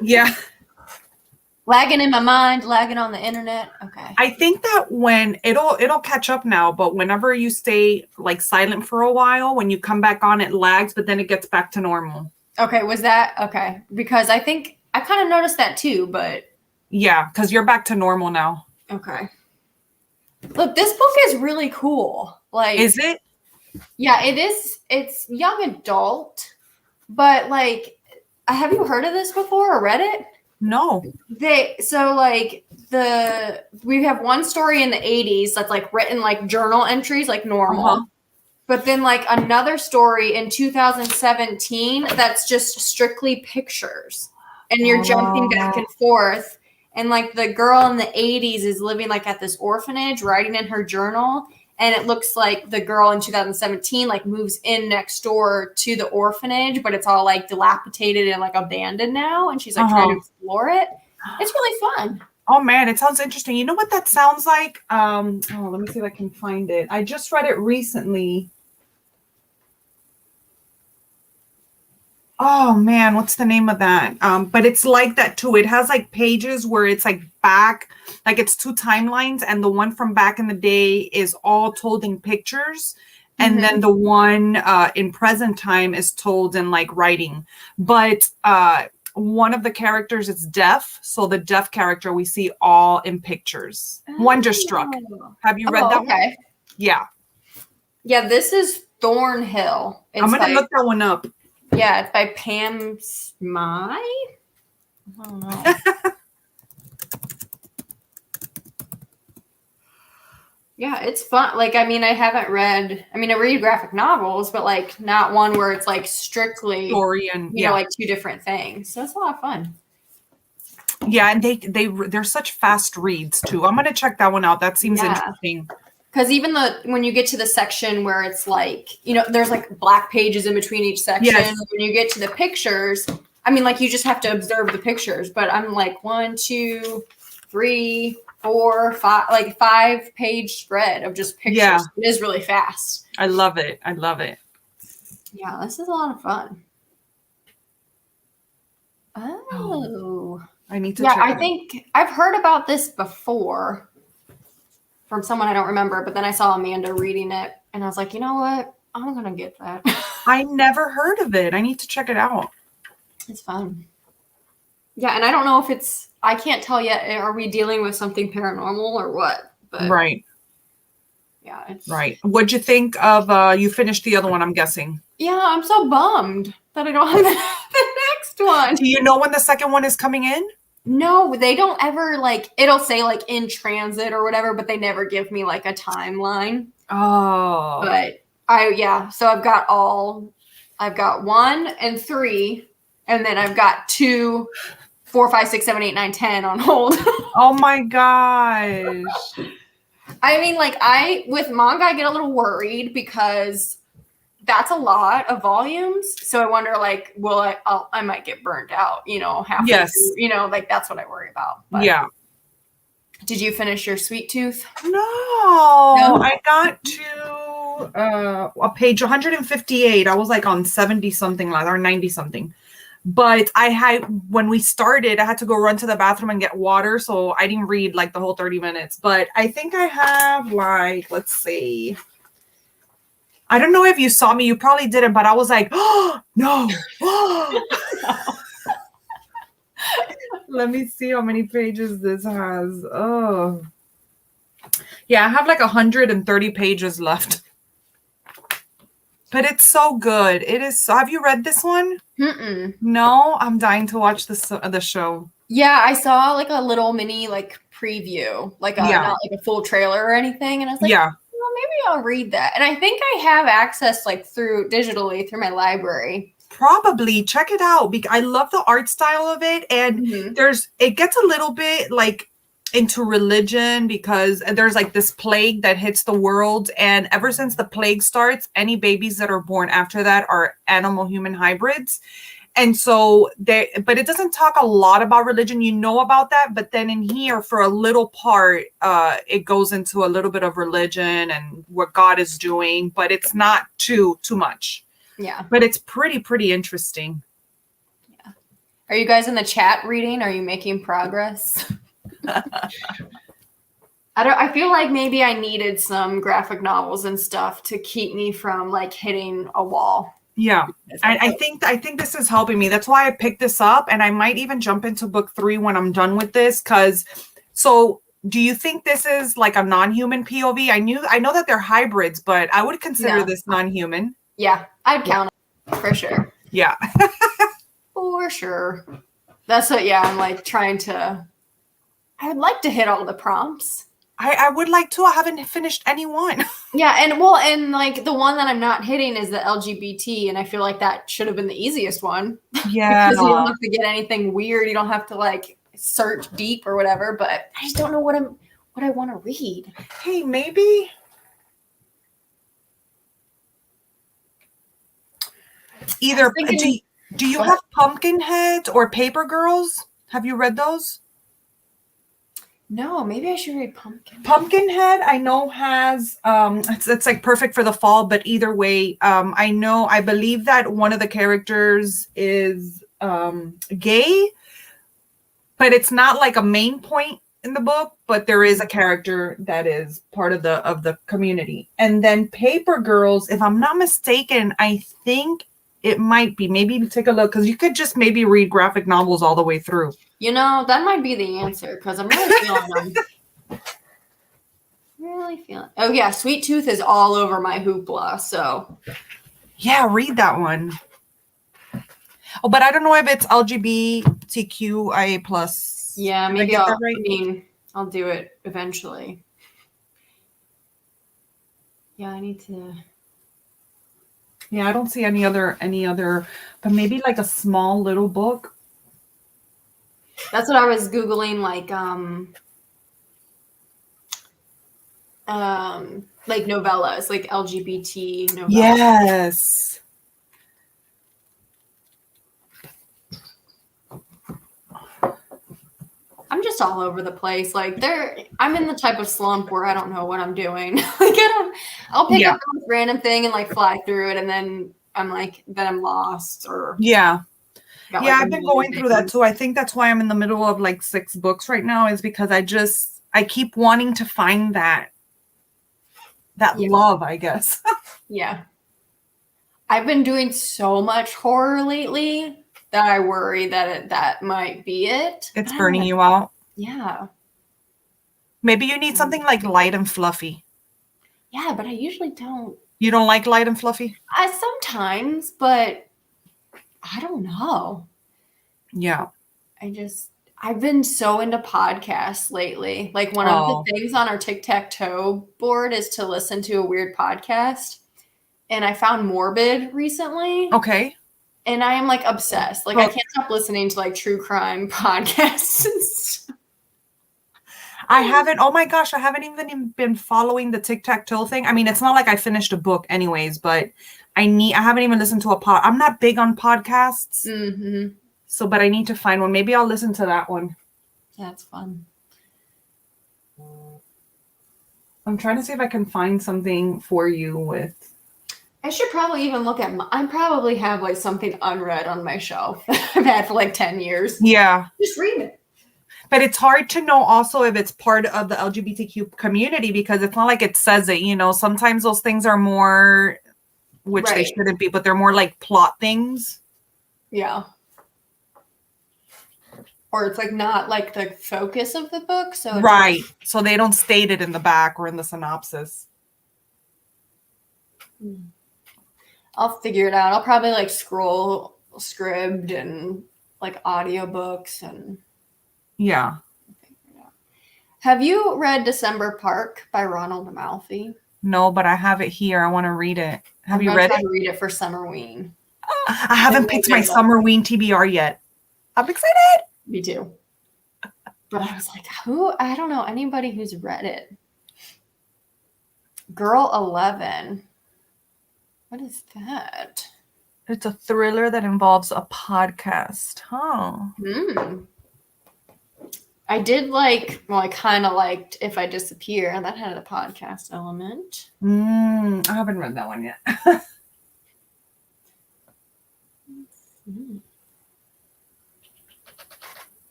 Yeah. Lagging in my mind, lagging on the internet. Okay. I think that when it'll catch up now, but whenever you stay like silent for a while, when you come back on, it lags, but then it gets back to normal. Okay, was that okay? Because I think I kind of noticed that too, but Yeah, because you're back to normal now. okay. Look, this book is really cool. Like, Is it? yeah, it is. It's young adult, but like, have you heard of this before or read it? No. We have one story in the 80s that's like written like journal entries, like normal. Uh-huh. But then like another story in 2017 that's just strictly pictures. And you're jumping back and forth. And like the girl in the 80s is living like at this orphanage, writing in her journal. And it looks like the girl in 2017 like moves in next door to the orphanage, but it's all like dilapidated and like abandoned now. And she's like trying to explore it. It's really fun. Oh man, it sounds interesting. You know what that sounds like? Let me see if I can find it. I just read it recently. Oh man, what's the name of that? But it's like that too. It has like pages where it's like back, like it's two timelines, and the one from back in the day is all told in pictures, and then the one in present time is told in like writing. But one of the characters is deaf, so the deaf character we see all in pictures. Wonderstruck. Have you read that one? Yeah. Yeah, this is Thornhill. I'm gonna look that one up. Yeah, it's by Pam Smythe. I don't know. Yeah, it's fun. Like, I mean, I read graphic novels, but like not one where it's like strictly story and you know, like two different things. So it's a lot of fun. Yeah, and they're such fast reads too. I'm gonna check that one out. That seems interesting. Because even when you get to the section where it's like, you know, there's like black pages in between each section. Yes. When you get to the pictures, I mean, like you just have to observe the pictures. But I'm like 1, 2, 3, 4, 5, like 5-page spread of just pictures. Yeah. It is really fast. I love it. I love it. Yeah, this is a lot of fun. Oh. I need to check. check I think I've heard about this before from someone I don't remember, but then I saw Amanda reading it and I was like, you know what? I'm going to get that. I never heard of it. I need to check it out. It's fun. Yeah, and I don't know if I can't tell yet. Are we dealing with something paranormal or what? But right. Yeah. Right. What'd you think of, you finished the other one, I'm guessing? Yeah, I'm so bummed that I don't have the next one. Do you know when the second one is coming in? No, they don't ever it'll say like in transit or whatever, but they never give me like a timeline. Oh. But so I've got 1 and 3, and then I've got 2, 4, 5, 6, 7, 8, 9, 10 on hold. Oh my gosh. I mean, with manga, I get a little worried because that's a lot of volumes. So I wonder, I might get burned out, you know, halfway through, you know, that's what I worry about. But yeah. Did you finish your Sweet Tooth? No. I got to a page 158. I was like on 70 something or 90 something. But when we started, I had to go run to the bathroom and get water. So I didn't read like the whole 30 minutes. But I think I have let's see. I don't know if you saw me. You probably didn't, but I was like, oh, no. Let me see how many pages this has. Oh. Yeah, I have like 130 pages left. But it's so good. It is. Have you read this one? Mm-mm. No, I'm dying to watch the show. Yeah, I saw like a little mini preview, not like a full trailer or anything, and I was like, well, maybe I'll read that. And I think I have access digitally through my library. Probably check it out because I love the art style of it, and it gets a little bit into religion because there's this plague that hits the world, and ever since the plague starts, any babies that are born after that are animal human hybrids. And so but it doesn't talk a lot about religion, you know about that, but then in here for a little part it goes into a little bit of religion and what God is doing, but it's not too much. Yeah. But it's pretty interesting. Are you guys in the chat reading? Are you making progress? I feel like maybe I needed some graphic novels and stuff to keep me from like hitting a wall. Yeah. I think this is helping me. That's why I picked this up, and I might even jump into book 3 when I'm done with this. So do you think this is like a non-human POV? I know that they're hybrids, but I would consider this non-human. Yeah, I'd count it for sure. Yeah. For sure. That's what, yeah, I'm like trying to, I would like to hit all the prompts. I would like to. I haven't finished any one. Yeah, and like the one that I'm not hitting is the LGBT, and I feel like that should have been the easiest one. Yeah. Because you don't have to get anything weird. You don't have to like search deep or whatever, but I just don't know what I want to read. Hey, maybe either do you have Pumpkinhead or Paper Girls? Have you read those? No, maybe I should read Pumpkinhead, I know has it's like perfect for the fall, but either way, I believe that one of the characters is gay, but it's not like a main point in the book, but there is a character that is part of the community. And then Paper Girls, if I'm not mistaken, I think it might be. Maybe take a look, because you could just maybe read graphic novels all the way through. You know, that might be the answer, because I'm really feeling them. Really feeling. Oh yeah, Sweet Tooth is all over my hoopla. So yeah, read that one. Oh, but I don't know if it's LGBTQIA plus. Yeah, maybe I'll. Right? I mean, I'll do it eventually. Yeah, I need to. Yeah, I don't see any other, but maybe like a small little book. That's what I was Googling, like novellas, like LGBT novellas. Yes. I'm just all over the place. Like I'm in the type of slump where I don't know what I'm doing. I'll pick up this random thing and like fly through it, and then I'm lost or I've been going through that too. I think that's why I'm in the middle of like 6 books right now, is because I keep wanting to find that love, I guess. Yeah. I've been doing so much horror lately that I worry that might be it. It's burning you out. Yeah. Maybe you need something like light and fluffy. Yeah, but I usually don't. You don't like light and fluffy? Sometimes, but I don't know. Yeah. I've been so into podcasts lately. Like one of the things on our tic-tac-toe board is to listen to a weird podcast. And I found Morbid recently. Okay. And I am like obsessed. Like I can't stop listening to like true crime podcasts. I haven't. Oh my gosh, I haven't even been following the tic-tac-toe thing. I mean, it's not like I finished a book anyways, but I haven't even listened to a pod. I'm not big on podcasts. Mm-hmm. So, but I need to find one. Maybe I'll listen to that one. That's fun. I'm trying to see if I can find something for you with. I should probably even look at I probably have like something unread on my shelf that I've had for like 10 years. Yeah. Just read it. But it's hard to know also if it's part of the LGBTQ community, because it's not like it says it, sometimes those things are more, which they shouldn't be, but they're more like plot things. Yeah. Or it's like not like the focus of the book. So right. So they don't state it in the back or in the synopsis. I'll figure it out. I'll probably like scroll Scribd and like audiobooks and yeah. Have you read December Park by Ronald Amalfi? No, but I have it here. I want to read it. Have you read it? To read it for Summerween. I haven't picked my Summerween TBR yet. I'm excited. Me too. But I was like, I don't know anybody who's read it. Girl 11. What is that? It's a thriller that involves a podcast. Huh. I did I kind of liked If I Disappear, and that had a podcast element. I haven't read that one yet.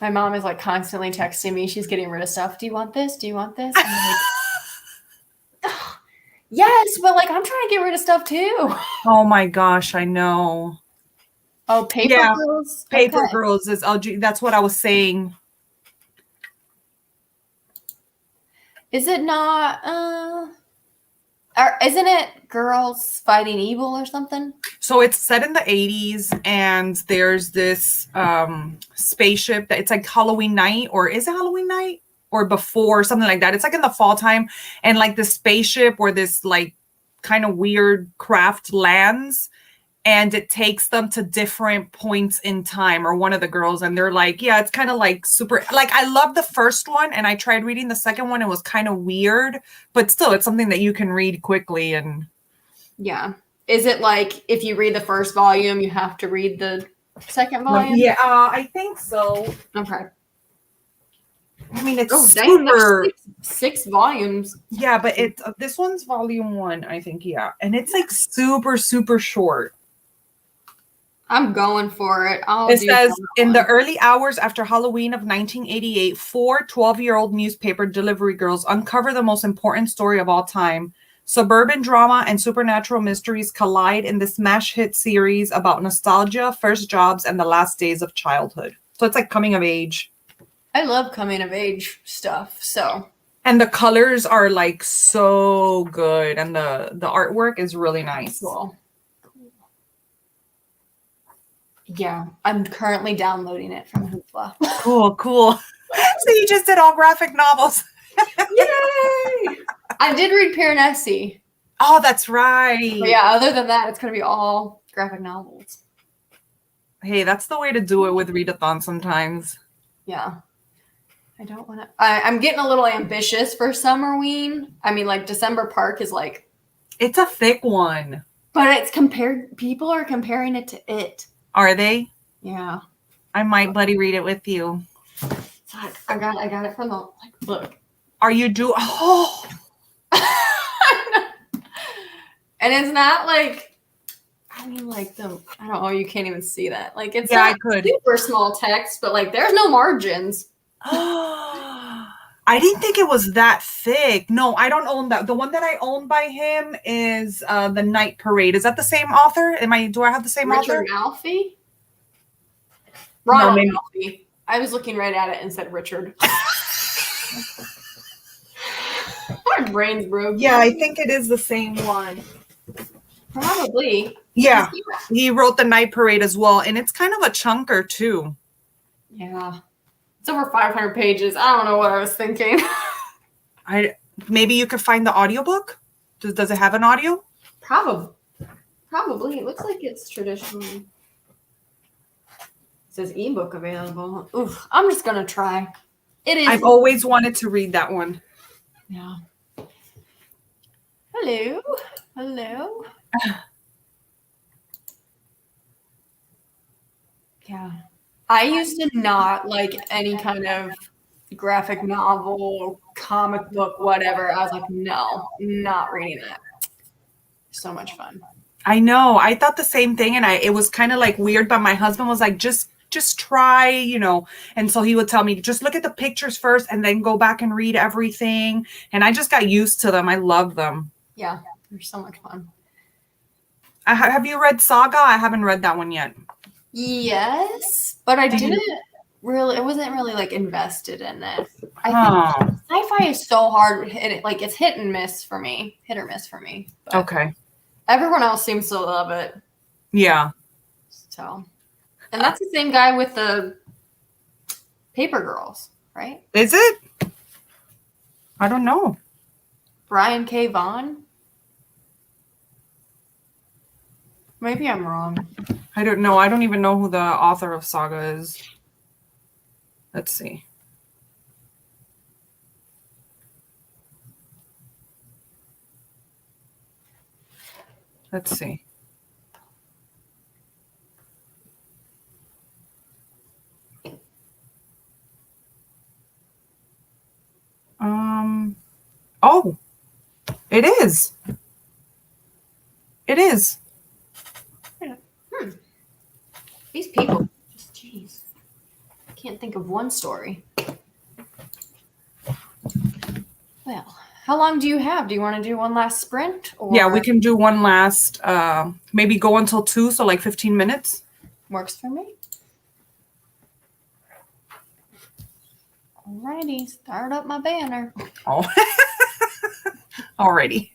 My mom is like constantly texting me. She's getting rid of stuff. Do you want this? Do you want this? I'm like, yes, but like I'm trying to get rid of stuff too. Oh my gosh, I know. Oh, Paper Yeah, Girls. Paper Okay. Girls is LG. That's what I was saying. Is it not? Or isn't it Girls Fighting Evil or something? So it's set in the 80s, and there's this spaceship that it's like Halloween night, or is it Halloween night? Or before, something like that. It's like in the fall time, and like the spaceship or this like kind of weird craft lands, and it takes them to different points in time, or one of the girls, and they're like, yeah, it's kind of like super, like I love the first one, and I tried reading the second one. It was kind of weird, but still it's something that you can read quickly. And Yeah. Is it like if you read the first volume, you have to read the second volume? yeah, I think so. Okay. I mean, it's Oh, dang, there's super. six volumes. Yeah, but it's this one's volume 1, I think. Yeah, and it's like super short. I'm going for it. It says, in the one. early hours after Halloween of 1988, 4 12-year-old newspaper delivery girls uncover the most important story of all time. Suburban drama and supernatural mysteries collide in this smash hit series about nostalgia, first jobs, and the last days of childhood. So it's like coming of age. I love coming of age stuff. So. And the colors are like so good, and the artwork is really nice. Cool. Yeah, I'm currently downloading it from Hoopla. Cool. So you just did all graphic novels. Yay! I did read Piranesi. Oh, that's right. But yeah, other than that, it's going to be all graphic novels. Hey, that's the way to do it with readathon sometimes. Yeah. I don't want to. I'm getting a little ambitious for Summerween. I mean, like, December Park is like. It's a thick one. But it's compared. People are comparing it to it. Are they? Yeah. I might buddy read it with you. It's like, I got it from the, like, look. Are you Oh. And it's not like, I mean, like I don't know, you can't even see that. Like, it's Yeah, not I could. super small text, but like, there's no margins. I didn't think it was that thick. No, I don't own that. The one that I own by him is The Night Parade. Is that the same author? Do I have the same author? Richard Alfie? Ronald maybe. Alfie. I was looking right at it and said Richard. My brain's broke. Yeah, I think it is the same one. Probably. Yeah, he wrote The Night Parade as well, and it's kind of a chunker too. Yeah. It's over 500 pages. I don't know what I was thinking. Maybe you could find the audiobook. Does it have an audio? Probably. It looks like it's traditionally. It says ebook available. Oof. I'm just gonna try. It is. I've always wanted to read that one. Yeah. Hello. Yeah. I used to not like any kind of graphic novel, comic book, whatever. I was like, no, not reading that. So much fun. I know. I thought the same thing, and it was kind of like weird, but my husband was like, just try, and so he would tell me, just look at the pictures first and then go back and read everything. And I just got used to them. I love them. Yeah, they're so much fun. Have you read Saga? I haven't read that one yet. Yes, but I wasn't really like invested in it. I think sci-fi is so hard. It's hit or miss for me. But okay. Everyone else seems to love it. Yeah. So, and that's the same guy with the Paper Girls, right? Is it? I don't know. Brian K. Vaughan? Maybe I'm wrong. I don't know. I don't even know who the author of Saga is. Let's see. Oh, it is. These people, jeez, can't think of one story. Well, how long do you have? Do you want to do one last sprint? Or Yeah, we can do one last, maybe go until 2, so like 15 minutes. Works for me. Alrighty, start up my banner. Oh, alrighty.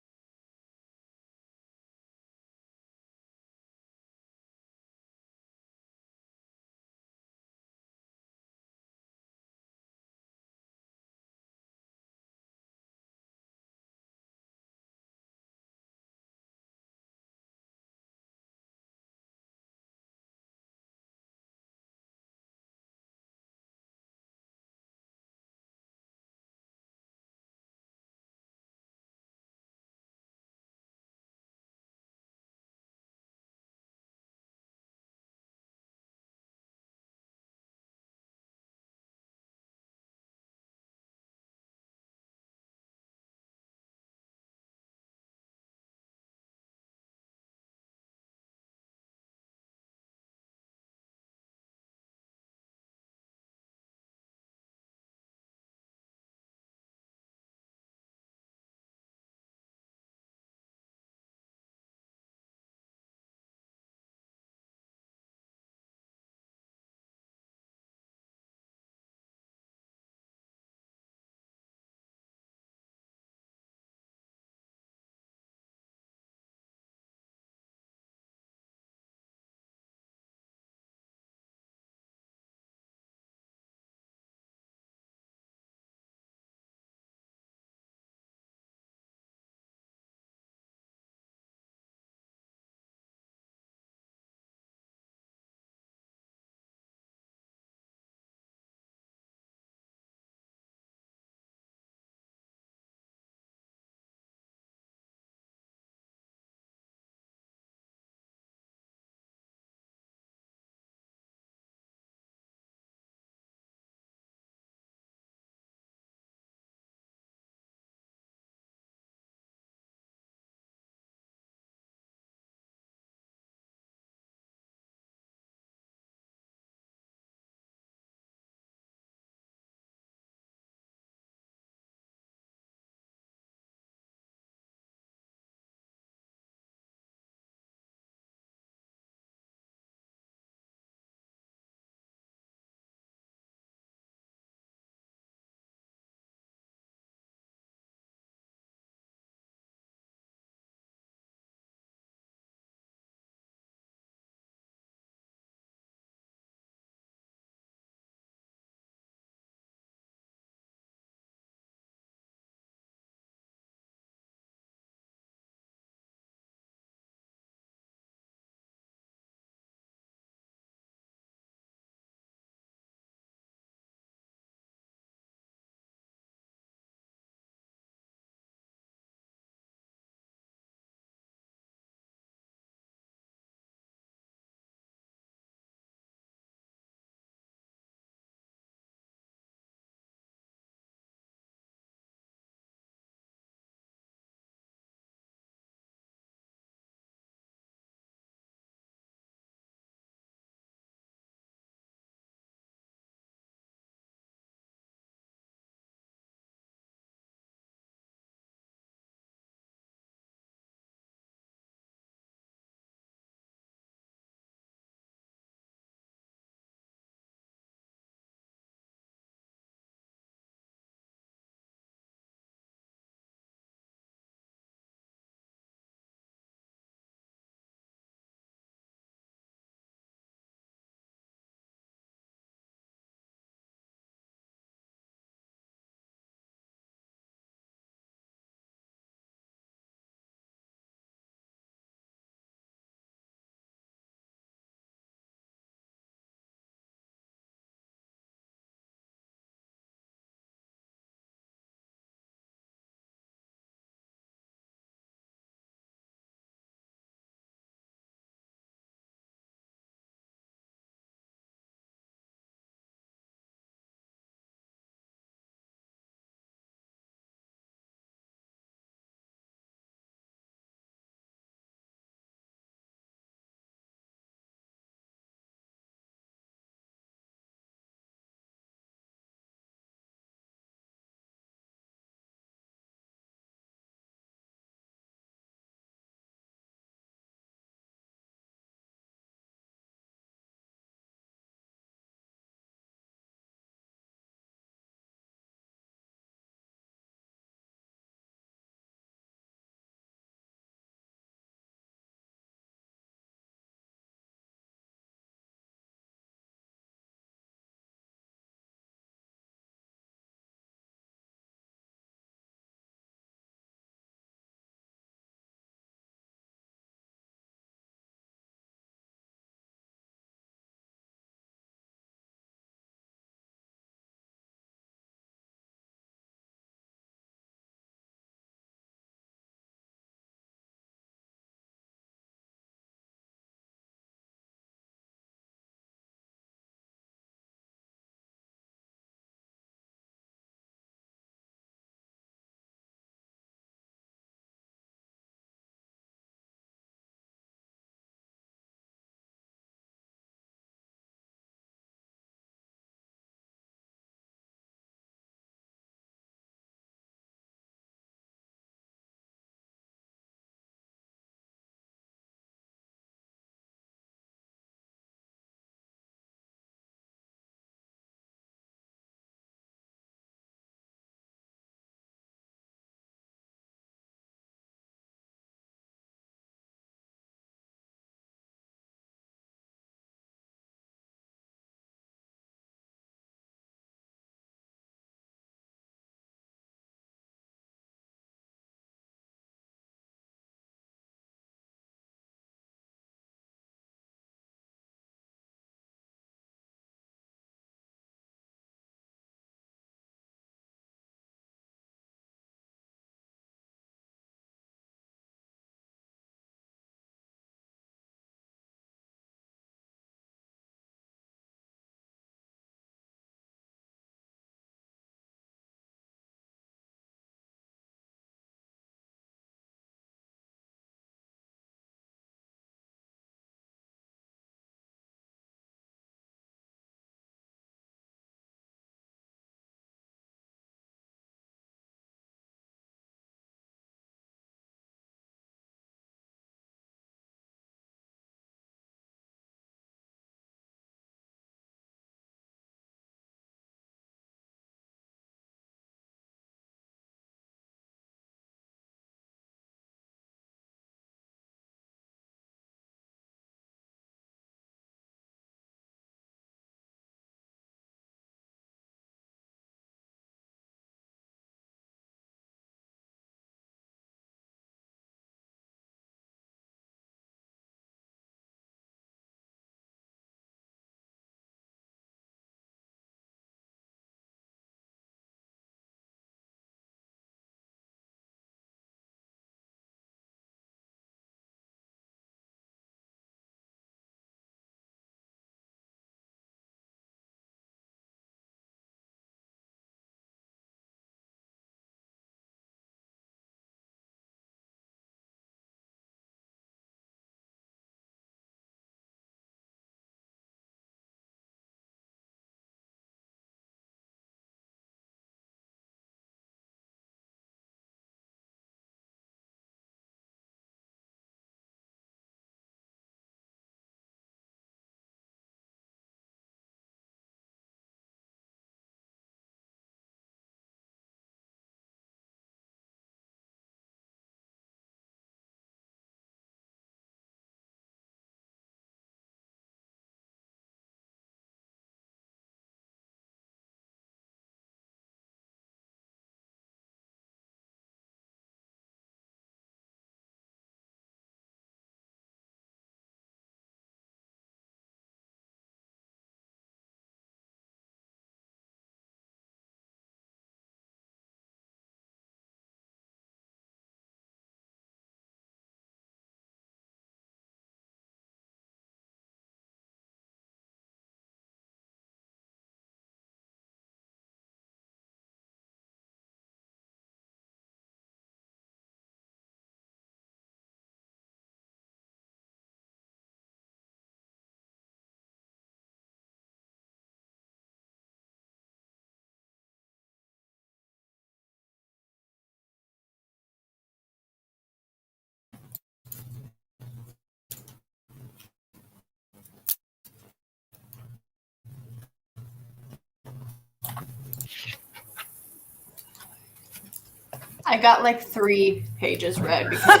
I got like 3 pages read because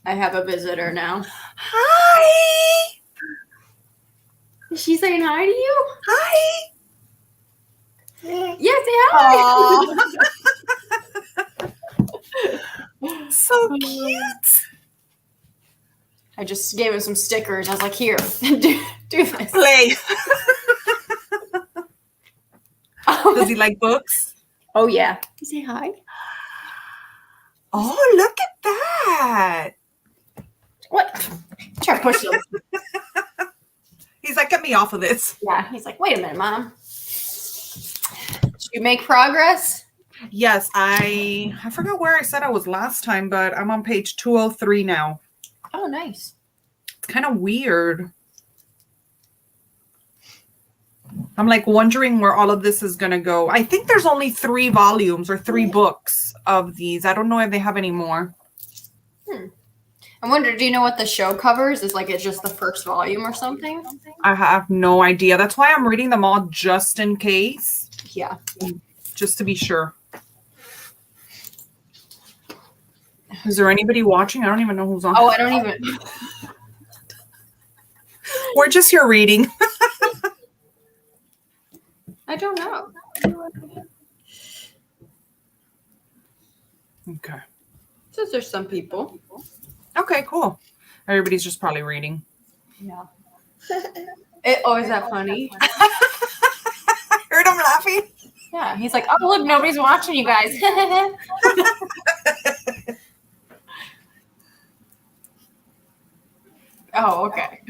I have a visitor now. Hi. Is she saying hi to you? Hi. Yeah, say hi. So cute. I just gave him some stickers. I was like, here, do this. Play. Oh, Does he like books? oh yeah. You say hi? Oh, look at that. What? Try to push him. He's like, get me off of this. Yeah, he's like, wait a minute, Mom. Did you make progress? Yes, I forgot where I said I was last time, but I'm on page 203 now. Oh, nice. It's kind of weird. I'm like wondering where all of this is going to go. I think there's only 3 volumes or 3 books of these. I don't know if they have any more. I wonder, do you know what the show covers? Is like it's just the first volume or something? I have no idea. That's why I'm reading them all just in case, Yeah. just to be sure. Is there anybody watching? I don't even know who's on. Oh, I don't even. We're just here reading. I don't know. Okay. Since there's some people. Okay, cool. Everybody's just probably reading. Yeah. Oh, is that funny? Heard him laughing. Yeah. He's like, oh, look, nobody's watching you guys. Oh, okay.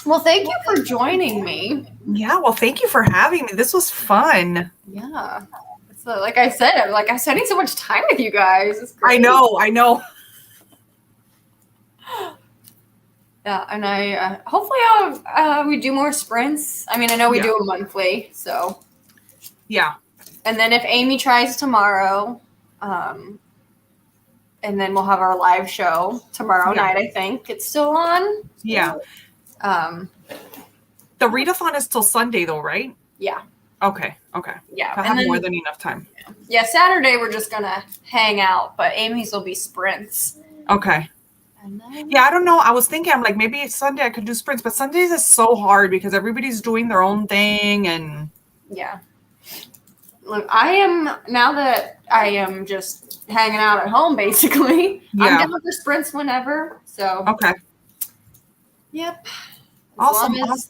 Well, thank you for joining me. Yeah, well, thank you for having me. This was fun. Yeah. So, like I said, I'm spending so much time with you guys. It's great. I know. Yeah, and I hopefully we do more sprints. I mean, I know we do them monthly, so Yeah. and then if Amy tries tomorrow, and then we'll have our live show tomorrow night. I think it's still on. Yeah. The readathon is till Sunday though, right? Yeah. Okay. Yeah. I have more than enough time. Yeah, Saturday we're just gonna hang out, but Amy's will be sprints. Okay. And then, Yeah, I don't know. I was thinking, I'm like, maybe Sunday I could do sprints, but Sundays is so hard because everybody's doing their own thing and yeah. Look, now that I am just hanging out at home basically. Yeah. I'm down for sprints whenever. So okay. Yep. Awesome. As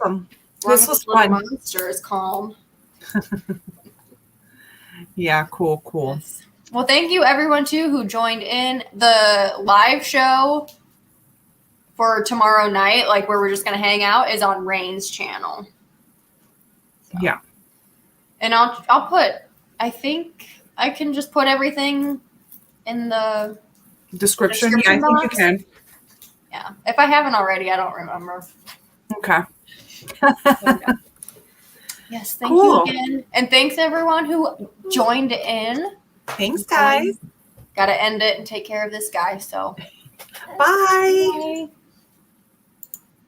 This was fun. Monster is calm. Yeah, cool. Yes. Well, thank you everyone too who joined in the live show for tomorrow night, like where we're just gonna hang out, is on Rain's channel. So. Yeah. And I'll put. I think I can just put everything in the Description. Yeah, I think box. you can. Yeah. If I haven't already, I don't remember. Okay. Yes, thank you again. And thanks everyone who joined in. Thanks, guys. Gotta end it and take care of this guy, so. Bye. Bye.